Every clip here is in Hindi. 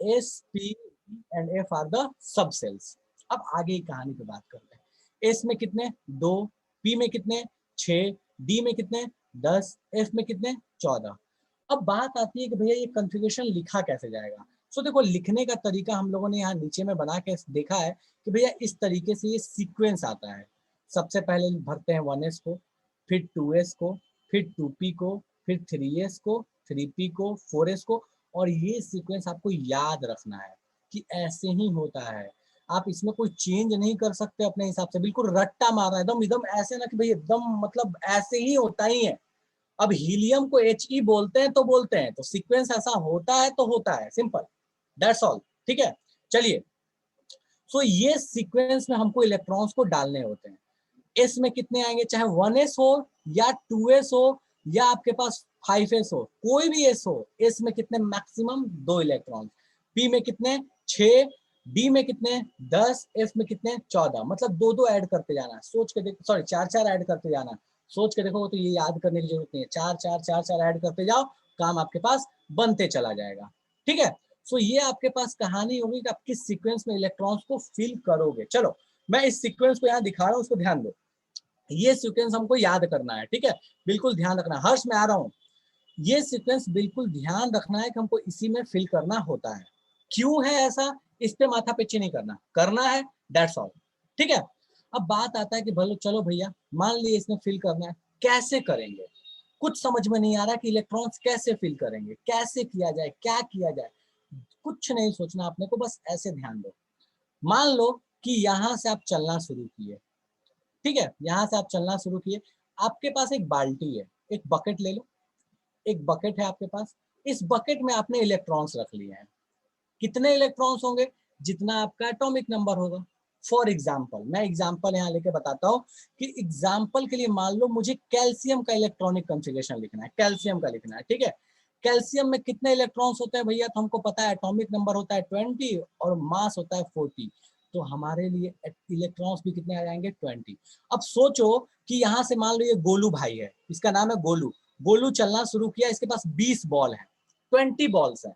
S, P and F are the sub shells. अब आगे की कहानी पे बात करते हैं। एस में कितने 2, पी में कितने 6, डी में कितने 10, एफ में कितने 14। अब बात आती है कि भैया ये कॉन्फ़िगरेशन लिखा कैसे जाएगा। सो देखो लिखने का तरीका हम लोगों ने यहाँ नीचे में बना के देखा है कि भैया इस तरीके से ये सीक्वेंस आता है। सबसे पहले भरते हैं 1s को, फिर 2s को, फिर 2p को, फिर 3s को, 3p को, 4s को, और ये सीक्वेंस आपको याद रखना है कि ऐसे ही होता है। आप इसमें कोई चेंज नहीं कर सकते अपने हिसाब से, बिल्कुल रट्टा मारना एकदम एकदम ऐसे ना कि भाई एकदम मतलब ऐसे ही होता ही है। अब हीलियम को He बोलते हैं तो बोलते हैं, तो सीक्वेंस ऐसा होता है तो होता है, सिंपल, दैट्स ऑल। ठीक है, चलिए। सो ये सीक्वेंस में हमको इलेक्ट्रॉन्स को डालने होते हैं। एस में कितने आएंगे, चाहे 1s हो या 2s हो या आपके पास 5s हो, कोई भी एस हो, एस में कितने मैक्सिमम 2 इलेक्ट्रॉन, पी में कितने 6, डी में कितने 10, एफ में कितने 14, मतलब दो दो ऐड करते जाना, सोच के देखो, सॉरी 4 4 ऐड करते जाना, सोच के देखो तो ये याद करने की जरूरत नहीं है, 4 4 4 4 ऐड करते जाओ, काम आपके पास बनते चला जाएगा। ठीक है, सो ये आपके पास कहानी होगी कि आप किस सीक्वेंस में इलेक्ट्रॉन्स को फिल करोगे। चलो मैं इस सीक्वेंस को यहाँ दिखा रहा हूँ, उसको ध्यान दो, ये सीक्वेंस हमको याद करना है। ठीक है, बिल्कुल ध्यान रखना, हर्ष में आ रहा हूँ, ये सीक्वेंस बिल्कुल ध्यान रखना है कि हमको इसी में फिल करना होता है। क्यों है ऐसा, इस पे माथा पेची नहीं करना, करना है, दैट्स ऑल। ठीक है, अब बात आता है कि भलो चलो भैया मान लिए इसमें फिल करना है, कैसे करेंगे, कुछ समझ में नहीं आ रहा कि इलेक्ट्रॉन्स कैसे फिल करेंगे, कैसे किया जाए, क्या किया जाए, कुछ नहीं सोचना अपने को, बस ऐसे ध्यान दो। मान लो कि यहां से आप चलना शुरू किए, ठीक है, यहां से आप चलना शुरू किए, आपके पास एक बाल्टी है, एक बकेट ले लो, एक बकेट है आपके पास, इस बकेट में आपने इलेक्ट्रॉन्स रख लिए हैं। कितने इलेक्ट्रॉन्स होंगे, जितना आपका एटॉमिक नंबर होगा। फॉर एग्जाम्पल, मैं एग्जाम्पल यहाँ लेके बताता हूँ कि एग्जाम्पल के लिए मान लो मुझे कैल्शियम का इलेक्ट्रॉनिक कॉन्फ़िगरेशन लिखना है, कैल्शियम का लिखना है। ठीक है, कैल्शियम में कितने इलेक्ट्रॉन्स होते हैं भैया, तो हमको पता है एटॉमिक नंबर होता है 20 और मास होता है 40, तो हमारे लिए इलेक्ट्रॉन्स भी कितने आ जाएंगे 20। अब सोचो कि यहाँ से मान लो ये गोलू भाई है, इसका नाम है गोलू, गोलू चलना शुरू किया, इसके पास 20 बॉल है, 20 बॉल्स है,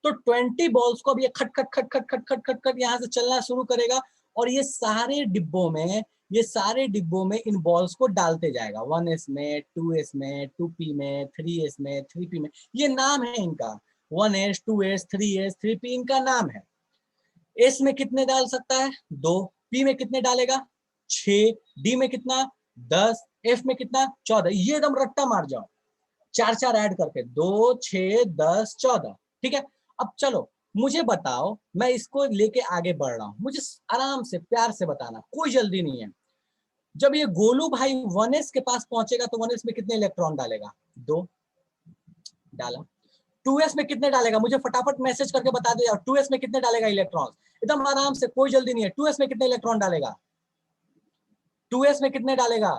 तो 20 बॉल्स को अब ये खट खट खट खट खट खट खट खट यहाँ से चलना शुरू करेगा, और ये सारे डिब्बों में, ये सारे डिब्बों में इन बॉल्स को डालते जाएगा, 1s में, 2s में, 2p में, 3s में, 3p में, ये नाम है इनका, 1s 2s 3s 3p इनका नाम है। एस में कितने डाल सकता है 2, पी में कितने डालेगा 6, डी में कितना 10, एफ में कितना 14, ये एकदम रट्टा मार जाओ, 4 4 ऐड करके 2 6 10 14। ठीक है, अब चलो मुझे बताओ, मैं इसको लेके आगे बढ़ रहा हूं, मुझे आराम से प्यार से बताना, कोई जल्दी नहीं है। जब ये गोलू भाई 1s के पास पहुंचेगा तो 1s में कितने इलेक्ट्रॉन डालेगा 2, डाला। 2s में कितने डालेगा, मुझे फटाफट मैसेज करके बता दो यार, 2s में कितने डालेगा इलेक्ट्रॉन, एकदम आराम से, कोई जल्दी नहीं है, 2s में कितने इलेक्ट्रॉन डालेगा, 2s में कितने डालेगा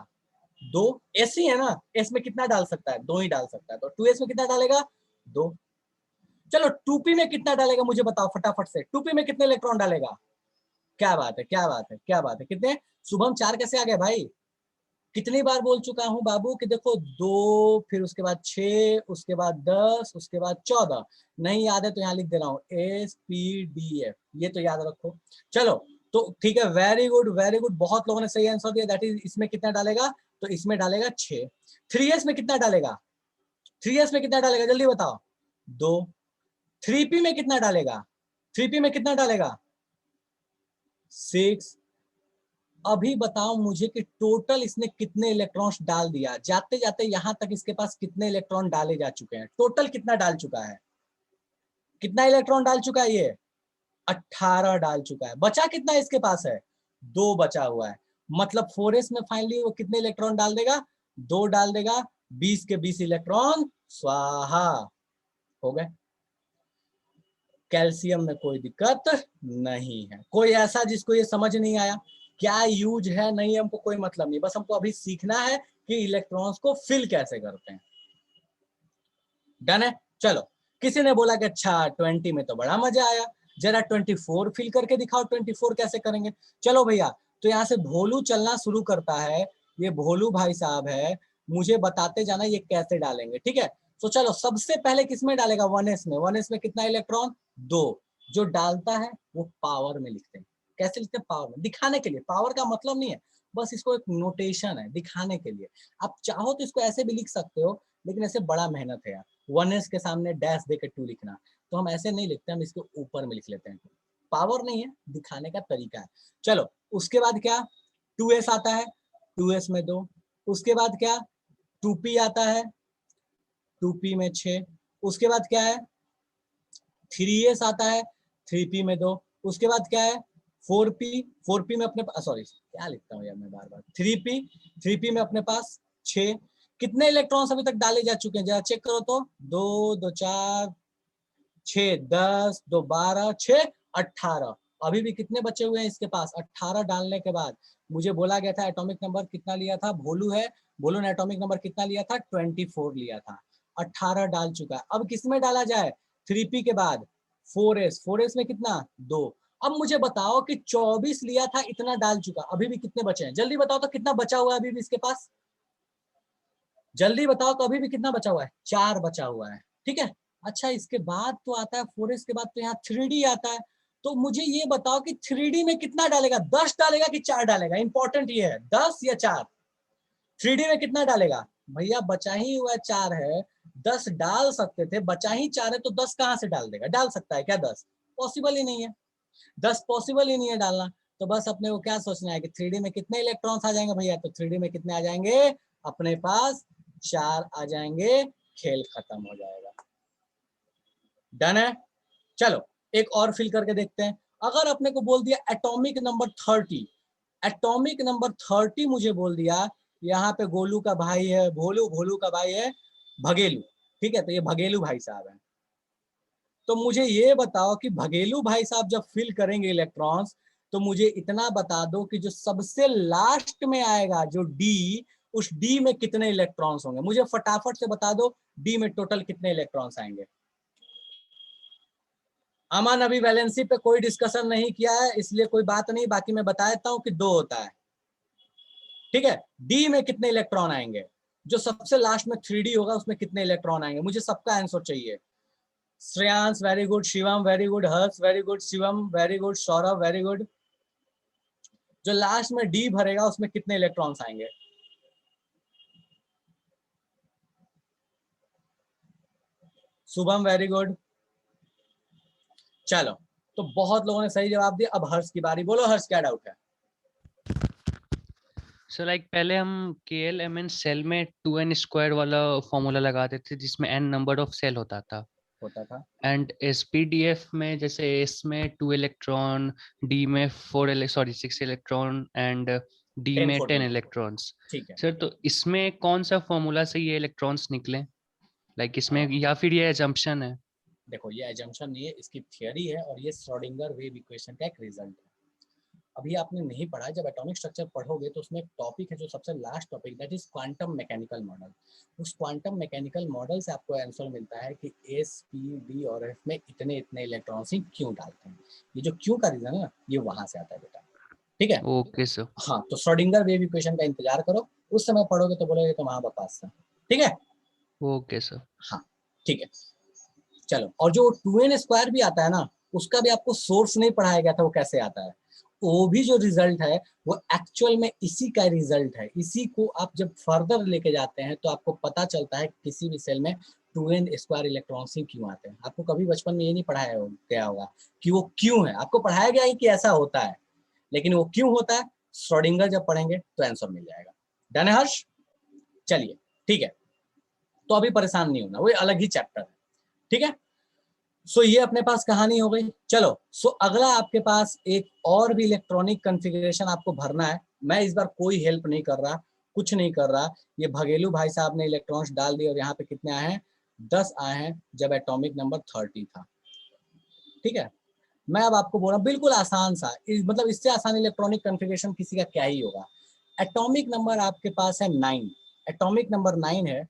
2, एस ही है ना, एस में कितना डाल सकता है 2 ही डाल सकता है, तो 2s में कितना डालेगा 2। चलो 2p में कितना डालेगा मुझे बताओ फटाफट से, 2p में कितने इलेक्ट्रॉन डालेगा, क्या बात है, क्या बात है, क्या बात है, कितने, शुभम 4 कैसे आ गए भाई, कितनी बार बोल चुका हूं बाबू कि देखो 2, फिर उसके बाद 6, उसके बाद 10, उसके बाद 14, नहीं याद है तो यहाँ लिख दे रहा हूँ SPDF, ये तो याद रखो। चलो तो ठीक है, वेरी गुड वेरी गुड, बहुत लोगों ने सही आंसर दिया, दैट इज इसमें कितना डालेगा, तो इसमें डालेगा 6। 3s में कितना डालेगा, 3s में कितना डालेगा जल्दी बताओ 2। 3p में कितना डालेगा, 3p में कितना डालेगा 6। अभी बताओ मुझे कि टोटल इसने कितने इलेक्ट्रॉन्स डाल दिया, जाते जाते यहां तक इसके पास कितने इलेक्ट्रॉन डाले जा चुके हैं, टोटल कितना डाल चुका है, कितना इलेक्ट्रॉन डाल चुका है ये 18 डाल चुका है, बचा कितना इसके पास है 2 बचा हुआ है, मतलब 4s में फाइनली वो कितने इलेक्ट्रॉन डाल देगा 2 डाल देगा, 20 के 20 इलेक्ट्रॉन स्वाहा हो गए। कैल्शियम में कोई दिक्कत नहीं है, कोई ऐसा जिसको ये समझ नहीं आया, क्या यूज है नहीं हमको कोई मतलब नहीं, बस हमको अभी सीखना है कि इलेक्ट्रॉन्स को फिल कैसे करते हैं। डन है, चलो किसी ने बोला कि अच्छा 20 में तो बड़ा मजा आया, जरा 24 फिल करके दिखाओ, 24 कैसे करेंगे। चलो भैया, तो यहाँ से भोलू चलना शुरू करता है, ये भोलू भाई साहब है, मुझे बताते जाना ये कैसे डालेंगे। ठीक है, तो चलो सबसे पहले किसमें डालेगा 1s में, 1s में कितना इलेक्ट्रॉन 2 जो डालता है वो पावर में लिखते हैं। कैसे लिखते हैं? पावर में, दिखाने के लिए। पावर का मतलब नहीं है, बस इसको एक नोटेशन है दिखाने के लिए। आप चाहो तो इसको ऐसे भी लिख सकते हो, लेकिन ऐसे बड़ा मेहनत है यार, 1s के सामने डैश दे के 2 लिखना, तो हम ऐसे नहीं लिखते, हम इसके ऊपर में लिख लेते हैं। पावर नहीं है, दिखाने का तरीका है। चलो उसके बाद क्या, 2s आता है, 2s में 2, उसके बाद क्या 2p आता है, 2p में 6, उसके बाद क्या है 3s आता है, 3p में 2, उसके बाद क्या है 4p, 4p में अपने सॉरी क्या लिखता हूँ यार मैं बार बार, 3p में अपने पास 6। कितने इलेक्ट्रॉन्स अभी तक डाले जा चुके हैं जरा चेक करो तो, 2 2 4 6 10 2 12 6 18, अभी भी कितने बचे हुए हैं इसके पास? 18 डालने के बाद मुझे बोला गया था एटॉमिक नंबर कितना लिया था, भोलू है, भोलू ने एटॉमिक नंबर कितना लिया था? 24 लिया था। 18 डाल चुका है, अब किसमें डाला जाए? 3p के बाद 4s, 4s में कितना 2। अब मुझे बताओ कि 24 लिया था, इतना डाल चुका, अभी भी कितने बचे हैं? जल्दी बताओ तो कितना बचा हुआ है अभी भी इसके पास? जल्दी बताओ तो अभी भी कितना बचा हुआ है? 4 बचा हुआ है, ठीक है। अच्छा इसके बाद तो आता है 4s के बाद तो यहाँ 3d आता है, तो मुझे ये बताओ कि 3d में कितना डालेगा? 10 डालेगा कि 4 डालेगा? इंपॉर्टेंट ये है, 10 या 4? 3d में कितना डालेगा? भैया बचा ही हुआ 4 है, 10 डाल सकते थे, बचा ही 4 है तो 10 कहाँ से डाल देगा? डाल सकता है क्या 10? पॉसिबल ही नहीं है, 10 पॉसिबल ही नहीं है डालना। तो बस अपने को क्या सोचना है कि 3d में कितने इलेक्ट्रॉन्स आ जाएंगे भैया? तो 3d में कितने आ जाएंगे अपने पास? 4 आ जाएंगे, खेल खत्म हो जाएगा। डन है? चलो एक और फिल करके देखते हैं। अगर अपने को बोल दिया एटॉमिक नंबर 30, एटॉमिक नंबर 30 मुझे बोल दिया, यहाँ पे गोलू का भाई है भोलू, भोलू का भाई है भगेलू, ठीक है, तो ये भगेलू भाई साहब है। तो मुझे ये बताओ कि भगेलू भाई साहब जब फिल करेंगे इलेक्ट्रॉन्स, तो मुझे इतना बता दो कि जो सबसे लास्ट में आएगा जो डी, उस डी में कितने इलेक्ट्रॉन्स होंगे? मुझे फटाफट से बता दो डी में टोटल कितने इलेक्ट्रॉन्स आएंगे। अमन अभी वैलेंसी पे कोई डिस्कशन नहीं किया है, इसलिए कोई बात नहीं, बाकी मैं बता देता हूं कि 2 होता है, ठीक है। डी में कितने इलेक्ट्रॉन आएंगे? जो सबसे लास्ट में 3d होगा उसमें कितने इलेक्ट्रॉन आएंगे? मुझे सबका आंसर चाहिए। Shreyansh very good, Shivam very good, Harsh very good, Shivam very good, Saurabh very good. जो लास्ट में डी भरेगा उसमें कितने इलेक्ट्रॉन्स आएंगे? Shubham very good. चलो तो बहुत लोगों ने सही जवाब दिया, अब हर्ष की बारी, बोलो हर्ष क्या डाउट है? सो लाइक पहले हम KLMN सेल में 2n² वाला फॉर्मूला लगाते थे जिसमें n नंबर ऑफ सेल होता था, था एंड SPDF में जैसे S में 2 इलेक्ट्रॉन, D में 6 इलेक्ट्रॉन एंड D 10 में 10 14, इलेक्ट्रॉन्स। ठीक है। सर तो इसमें कौन सा फॉर्मूला से ये इलेक्ट्रॉन्स निकले? लाइक इसमें या फिर ये एजम्पशन है? देखो ये एजम्पशन नहीं है, इसकी थियरी है और ये श्रोडिंगर वेव इक्वेशन का एक रिजल्ट है। अभी आपने नहीं पढ़ा, जब एटॉमिक स्ट्रक्चर पढ़ोगे तो उसमें एक टॉपिक है जो सबसे last topic, that is quantum mechanical model. उस क्वांटम मैकेनिकल मॉडल से आपको आंसर मिलता है कि एस पी डी और एफ में इतने इतने इलेक्ट्रॉन्स ही क्यों डालते हैं। ये जो क्यों का रीजन है ना, ये वहां से आता है बेटा, ठीक है। Okay sir. हाँ तो श्रोडिंगर वेव इक्वेशन का इंतजार करो, उस समय पढ़ोगे तो बोलोगे तो वहां बकवास था, ठीक है। Okay sir. हाँ ठीक है। चलो और जो 2n² भी आता है ना, उसका भी आपको सोर्स नहीं पढ़ाया गया था, वो कैसे आता है? वो भी जो रिजल्ट है वो एक्चुअल में इसी का रिजल्ट है। इसी को आप जब फर्दर लेके जाते हैं तो आपको पता चलता है किसी भी सेल में 2n² इलेक्ट्रॉन्स ही क्यों आते हैं। आपको कभी बचपन में ये नहीं पढ़ाया गया होगा कि वो क्यों है, आपको पढ़ाया गया है कि ऐसा होता है, लेकिन वो क्यों होता है श्रोडिंगर जब पढ़ेंगे तो आंसर मिल जाएगा। डन है हर्ष? चलिए ठीक है, तो अभी परेशान नहीं होना, वो अलग ही चैप्टर है, ठीक है। सो ये अपने पास कहानी हो गई। चलो सो अगला आपके पास एक और भी इलेक्ट्रॉनिक कॉन्फ़िगरेशन आपको भरना है। मैं इस बार कोई हेल्प नहीं कर रहा, कुछ नहीं कर रहा, ये भगेलू भाई साहब ने इलेक्ट्रॉन्स डाल दिए और यहाँ पे कितने आए हैं? 10 आए हैं जब एटॉमिक नंबर 30 था, ठीक है। मैं अब आपको बोल रहा हूँ बिल्कुल आसान सा, मतलब इससे आसान इलेक्ट्रॉनिक कॉन्फ़िगरेशन किसी का क्या ही होगा। एटॉमिक नंबर आपके पास है 9, एटॉमिक नंबर 9 है।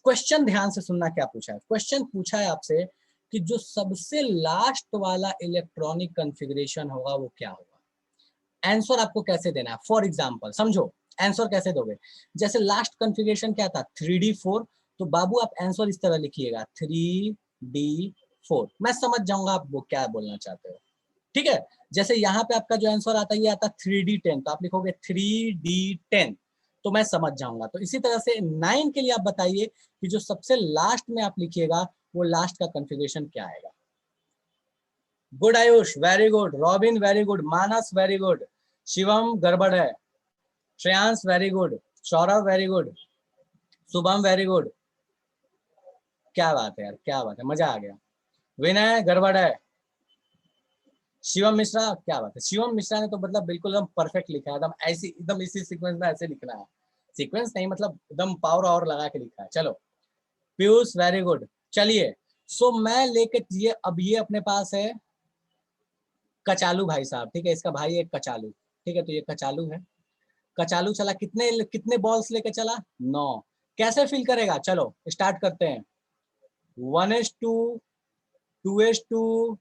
क्वेश्चन ध्यान से सुनना, क्या पूछा है क्वेश्चन? पूछा है आपसे कि जो सबसे लास्ट वाला इलेक्ट्रॉनिक कॉन्फ़िगरेशन होगा वो क्या होगा। आंसर आपको कैसे देना है? फॉर एग्जांपल समझो, आंसर कैसे दोगे? जैसे लास्ट कॉन्फ़िगरेशन क्या था 3d4, तो बाबू आप आंसर इस तरह लिखिएगा 3d4, 4। मैं समझ जाऊंगा आप वो क्या बोलना चाहते हो, ठीक है। जैसे यहाँ पे आपका जो आंसर आता है ये आता 3D10, तो आप लिखोगे 3D10, तो मैं समझ जाऊंगा। तो इसी तरह से 9 के लिए आप बताइए कि जो सबसे लास्ट में आप लिखिएगा वो लास्ट का कॉन्फ़िगरेशन क्या आएगा। Good Ayush, very good. Robin very good. Manas very good. Shivam गड़बड़ है। Shreyansh very good. Saurabh very good. Shubham very good. क्या बात है यार, क्या बात है, मजा आ गया। विनय गड़बड़ है। शिवम मिश्रा, क्या बात है। शिवम मिश्रा ने तो मतलब बिल्कुल एकदम परफेक्ट लिखा है, एकदम ऐसी, एकदम इसी सीक्वेंस में ऐसे लिखना है। सीक्वेंस नहीं, मतलब एकदम पावर और लगा के लिखा है। चलो पीयूष वेरी गुड। चलिए, सो मैं लेके ये, अब ये अपने पास है कचालू भाई साहब, ठीक है। इसका भाई है कचालू, ठीक है। तो ये कचालू है। कचालू चला, कितने कितने बॉल्स लेके चला? 9। कैसे फिल करेगा? चलो स्टार्ट करते हैं। 1s2, 2s2,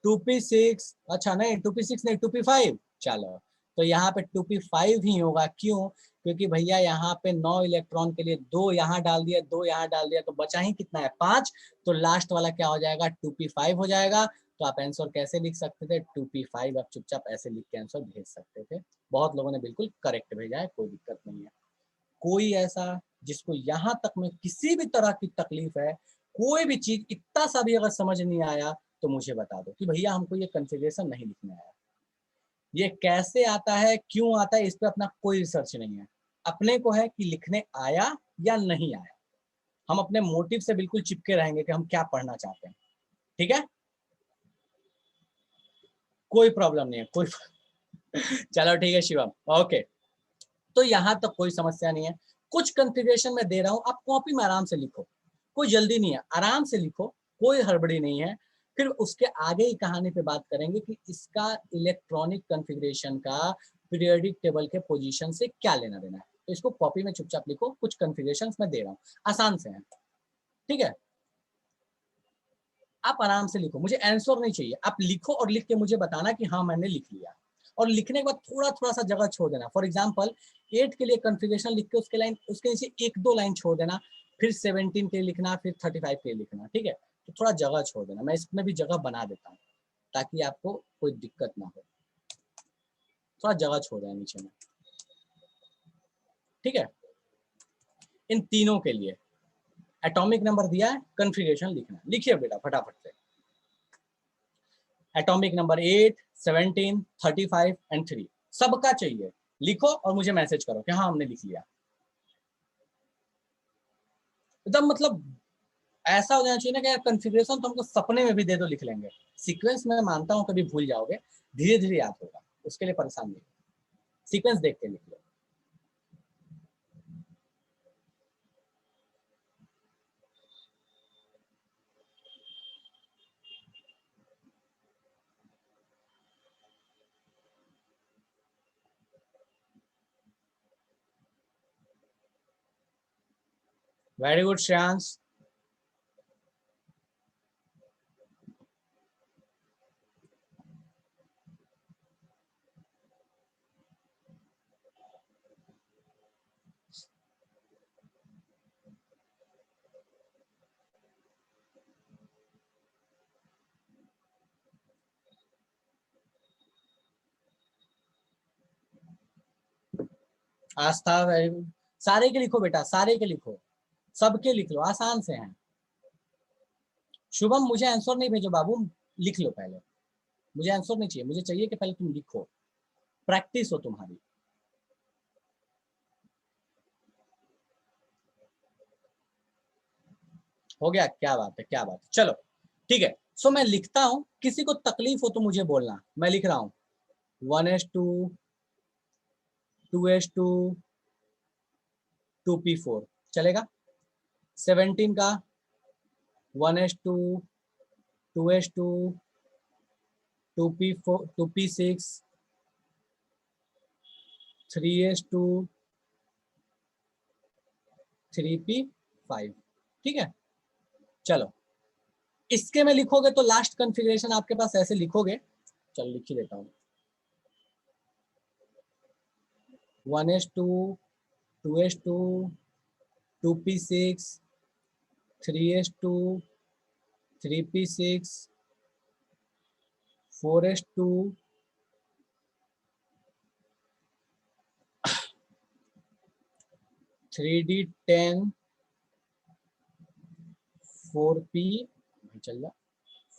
2p6, अच्छा नहीं 2p6 नहीं 2p5। चलो, तो यहाँ पे 2p5 ही होगा। क्यों? क्योंकि भैया यहाँ पे 9 इलेक्ट्रॉन के लिए 2 यहाँ डाल दिया, 2 यहाँ डाल दिया, तो बचा ही कितना है? 5। तो लास्ट वाला क्या हो जाएगा? 2p5 हो जाएगा। तो आप आंसर कैसे लिख सकते थे? 2p5। आप चुपचाप ऐसे लिख के आंसर भेज सकते थे। बहुत लोगों ने बिल्कुल करेक्ट भेजा है, कोई दिक्कत नहीं है। कोई ऐसा जिसको यहाँ तक में किसी भी तरह की तकलीफ है, कोई भी चीज इतना सा भी अगर समझ नहीं आया, तो मुझे बता दो कि भैया हमको ये कॉन्फ़िगरेशन नहीं लिखना आया। ये कैसे आता है, क्यों आता है, इस पर अपना कोई रिसर्च नहीं है। अपने को है कि लिखने आया या नहीं आया। हम अपने मोटिव से बिल्कुल चिपके रहेंगे कि हम क्या पढ़ना चाहते हैं, ठीक है। कोई प्रॉब्लम नहीं है, कोई चलो ठीक है शिवम, ओके। तो यहाँ तक कोई समस्या नहीं है। कुछ कॉन्फ़िगरेशन मैं दे रहा हूँ, आप कॉपी में आराम से लिखो, कोई जल्दी नहीं है, आराम से लिखो, कोई हड़बड़ी नहीं है। फिर उसके आगे ही कहानी पे बात करेंगे कि इसका इलेक्ट्रॉनिक कॉन्फ़िगरेशन का पीरियोडिक टेबल के पोजीशन से क्या लेना देना है। तो इसको कॉपी में चुपचाप लिखो, कुछ कॉन्फ़िगरेशन मैं दे रहा हूँ, आसान से हैं, ठीक है। आप आराम से लिखो, मुझे आंसर नहीं चाहिए, आप लिखो और लिख के मुझे बताना कि हाँ मैंने लिख लिया। और लिखने के बाद थोड़ा थोड़ा सा जगह छोड़ देना। फॉर एग्जाम्पल 8 के लिए कॉन्फ़िगरेशन लिख के उसके लाइन, उसके नीचे 1-2 लाइन छोड़ देना, फिर 17 के लिए लिखना, फिर 35 के लिए लिखना, ठीक है। तो थोड़ा जगह छोड़ देना, मैं इसमें भी जगह बना देता हूँ ताकि आपको कोई दिक्कत ना हो। थोड़ा जगह छोड़ देना नीचे में, ठीक है। इन तीनों के लिए एटॉमिक नंबर दिया है, कॉन्फ़िगरेशन लिखना। लिखिए बेटा फटाफट से। एटॉमिक नंबर 8, 17, 35 एंड 3 सबका चाहिए। लिखो और मुझे मैसेज करो कि हाँ हमने लिख लिया। एकदम मतलब ऐसा हो जाना चाहिए ना कि यार कॉन्फ़िगरेशन तो हमको सपने में भी दे दो, लिख लेंगे। सीक्वेंस में मानता हूँ कभी भूल जाओगे, धीरे धीरे याद होगा, उसके लिए परेशान नहीं। सीक्वेंस देख के लिख लो। Very good Shreyansh. Aastha very good. सारे के लिखो बेटा, सारे के लिखो, सबके लिख लो, आसान से हैं। शुभम मुझे आंसर नहीं भेजो बाबू, लिख लो पहले। मुझे आंसर नहीं चाहिए, मुझे चाहिए कि पहले तुम लिखो, प्रैक्टिस हो तुम्हारी। हो गया, क्या बात है, क्या बात है। चलो ठीक है, सो मैं लिखता हूं, किसी को तकलीफ हो तो मुझे बोलना। मैं लिख रहा हूं 1s2, 2s2, 2p4 चलेगा। 17 का 1s2, 2s2, 2p4, 2p6, 3s2, 3p5, ठीक है। चलो इसके में लिखोगे तो लास्ट कॉन्फ़िगरेशन आपके पास ऐसे लिखोगे। चलो लिख ही देता हूँ 1s2, 2s2, 2p6, 3s2, 3p6 4s2 3d10 4p चल जा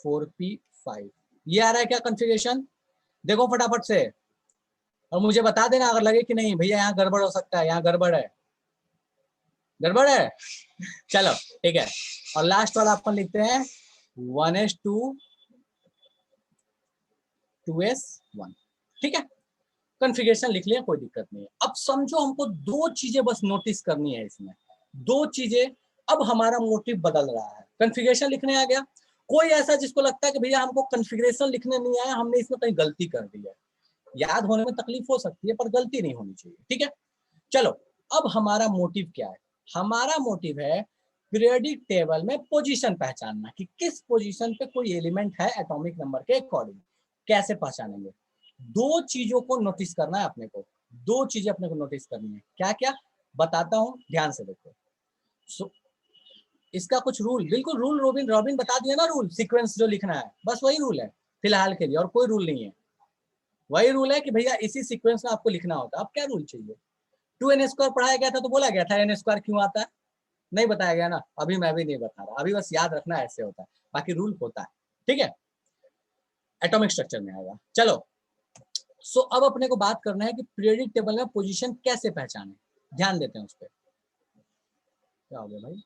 4p5। ये आ रहा है क्या कॉन्फ़िगरेशन? देखो फटाफट से और मुझे बता देना अगर लगे कि नहीं भैया यहाँ गड़बड़ हो सकता है, यहाँ गड़बड़ है, गड़बड़ है। चलो ठीक है, और लास्ट वाला अपन लिखते हैं 1s2 2s1। ठीक है, कॉन्फ़िगरेशन लिख लिया, कोई दिक्कत नहीं है। अब समझो हमको दो चीजें बस नोटिस करनी है इसमें, दो चीजें। अब हमारा मोटिव बदल रहा है, कॉन्फ़िगरेशन लिखने आ गया। कोई ऐसा जिसको लगता है कि भैया हमको कॉन्फ़िगरेशन लिखने नहीं आया, हमने इसमें कहीं गलती कर दी है, याद होने में तकलीफ हो सकती है पर गलती नहीं होनी चाहिए। ठीक है, चलो अब हमारा मोटिव क्या है? हमारा मोटिव है पीरियोडिक टेबल में पोजीशन पहचानना, कि किस पोजीशन पे कोई एलिमेंट है एटॉमिक नंबर के अकॉर्डिंग। कैसे पहचानेंगे? दो चीजों को नोटिस करना है अपने को, दो चीजें अपने को नोटिस करनी है। क्या क्या बताता हूं, ध्यान से देखो। इसका कुछ रूल, बिल्कुल रूल रॉबिन रॉबिन बता दिया ना, रूल सीक्वेंस जो लिखना है बस वही रूल है फिलहाल के लिए, और कोई रूल नहीं है। वही रूल है कि भैया इसी सीक्वेंस में आपको लिखना होता है। अब क्या रूल चाहिए? 2n² पढ़ाया गया था तो बोला गया था n² क्यों आता है, नहीं बताया गया ना, अभी मैं भी नहीं बता रहा, अभी बस याद रखना ऐसे होता है, बाकी रूल होता है। ठीक है, एटॉमिक स्ट्रक्चर में आएगा। चलो सो अब अपने को बात करना है कि पीरियोडिक टेबल में पोजीशन कैसे पहचाने, ध्यान देते हैं उस पर। क्या हो गया भाई,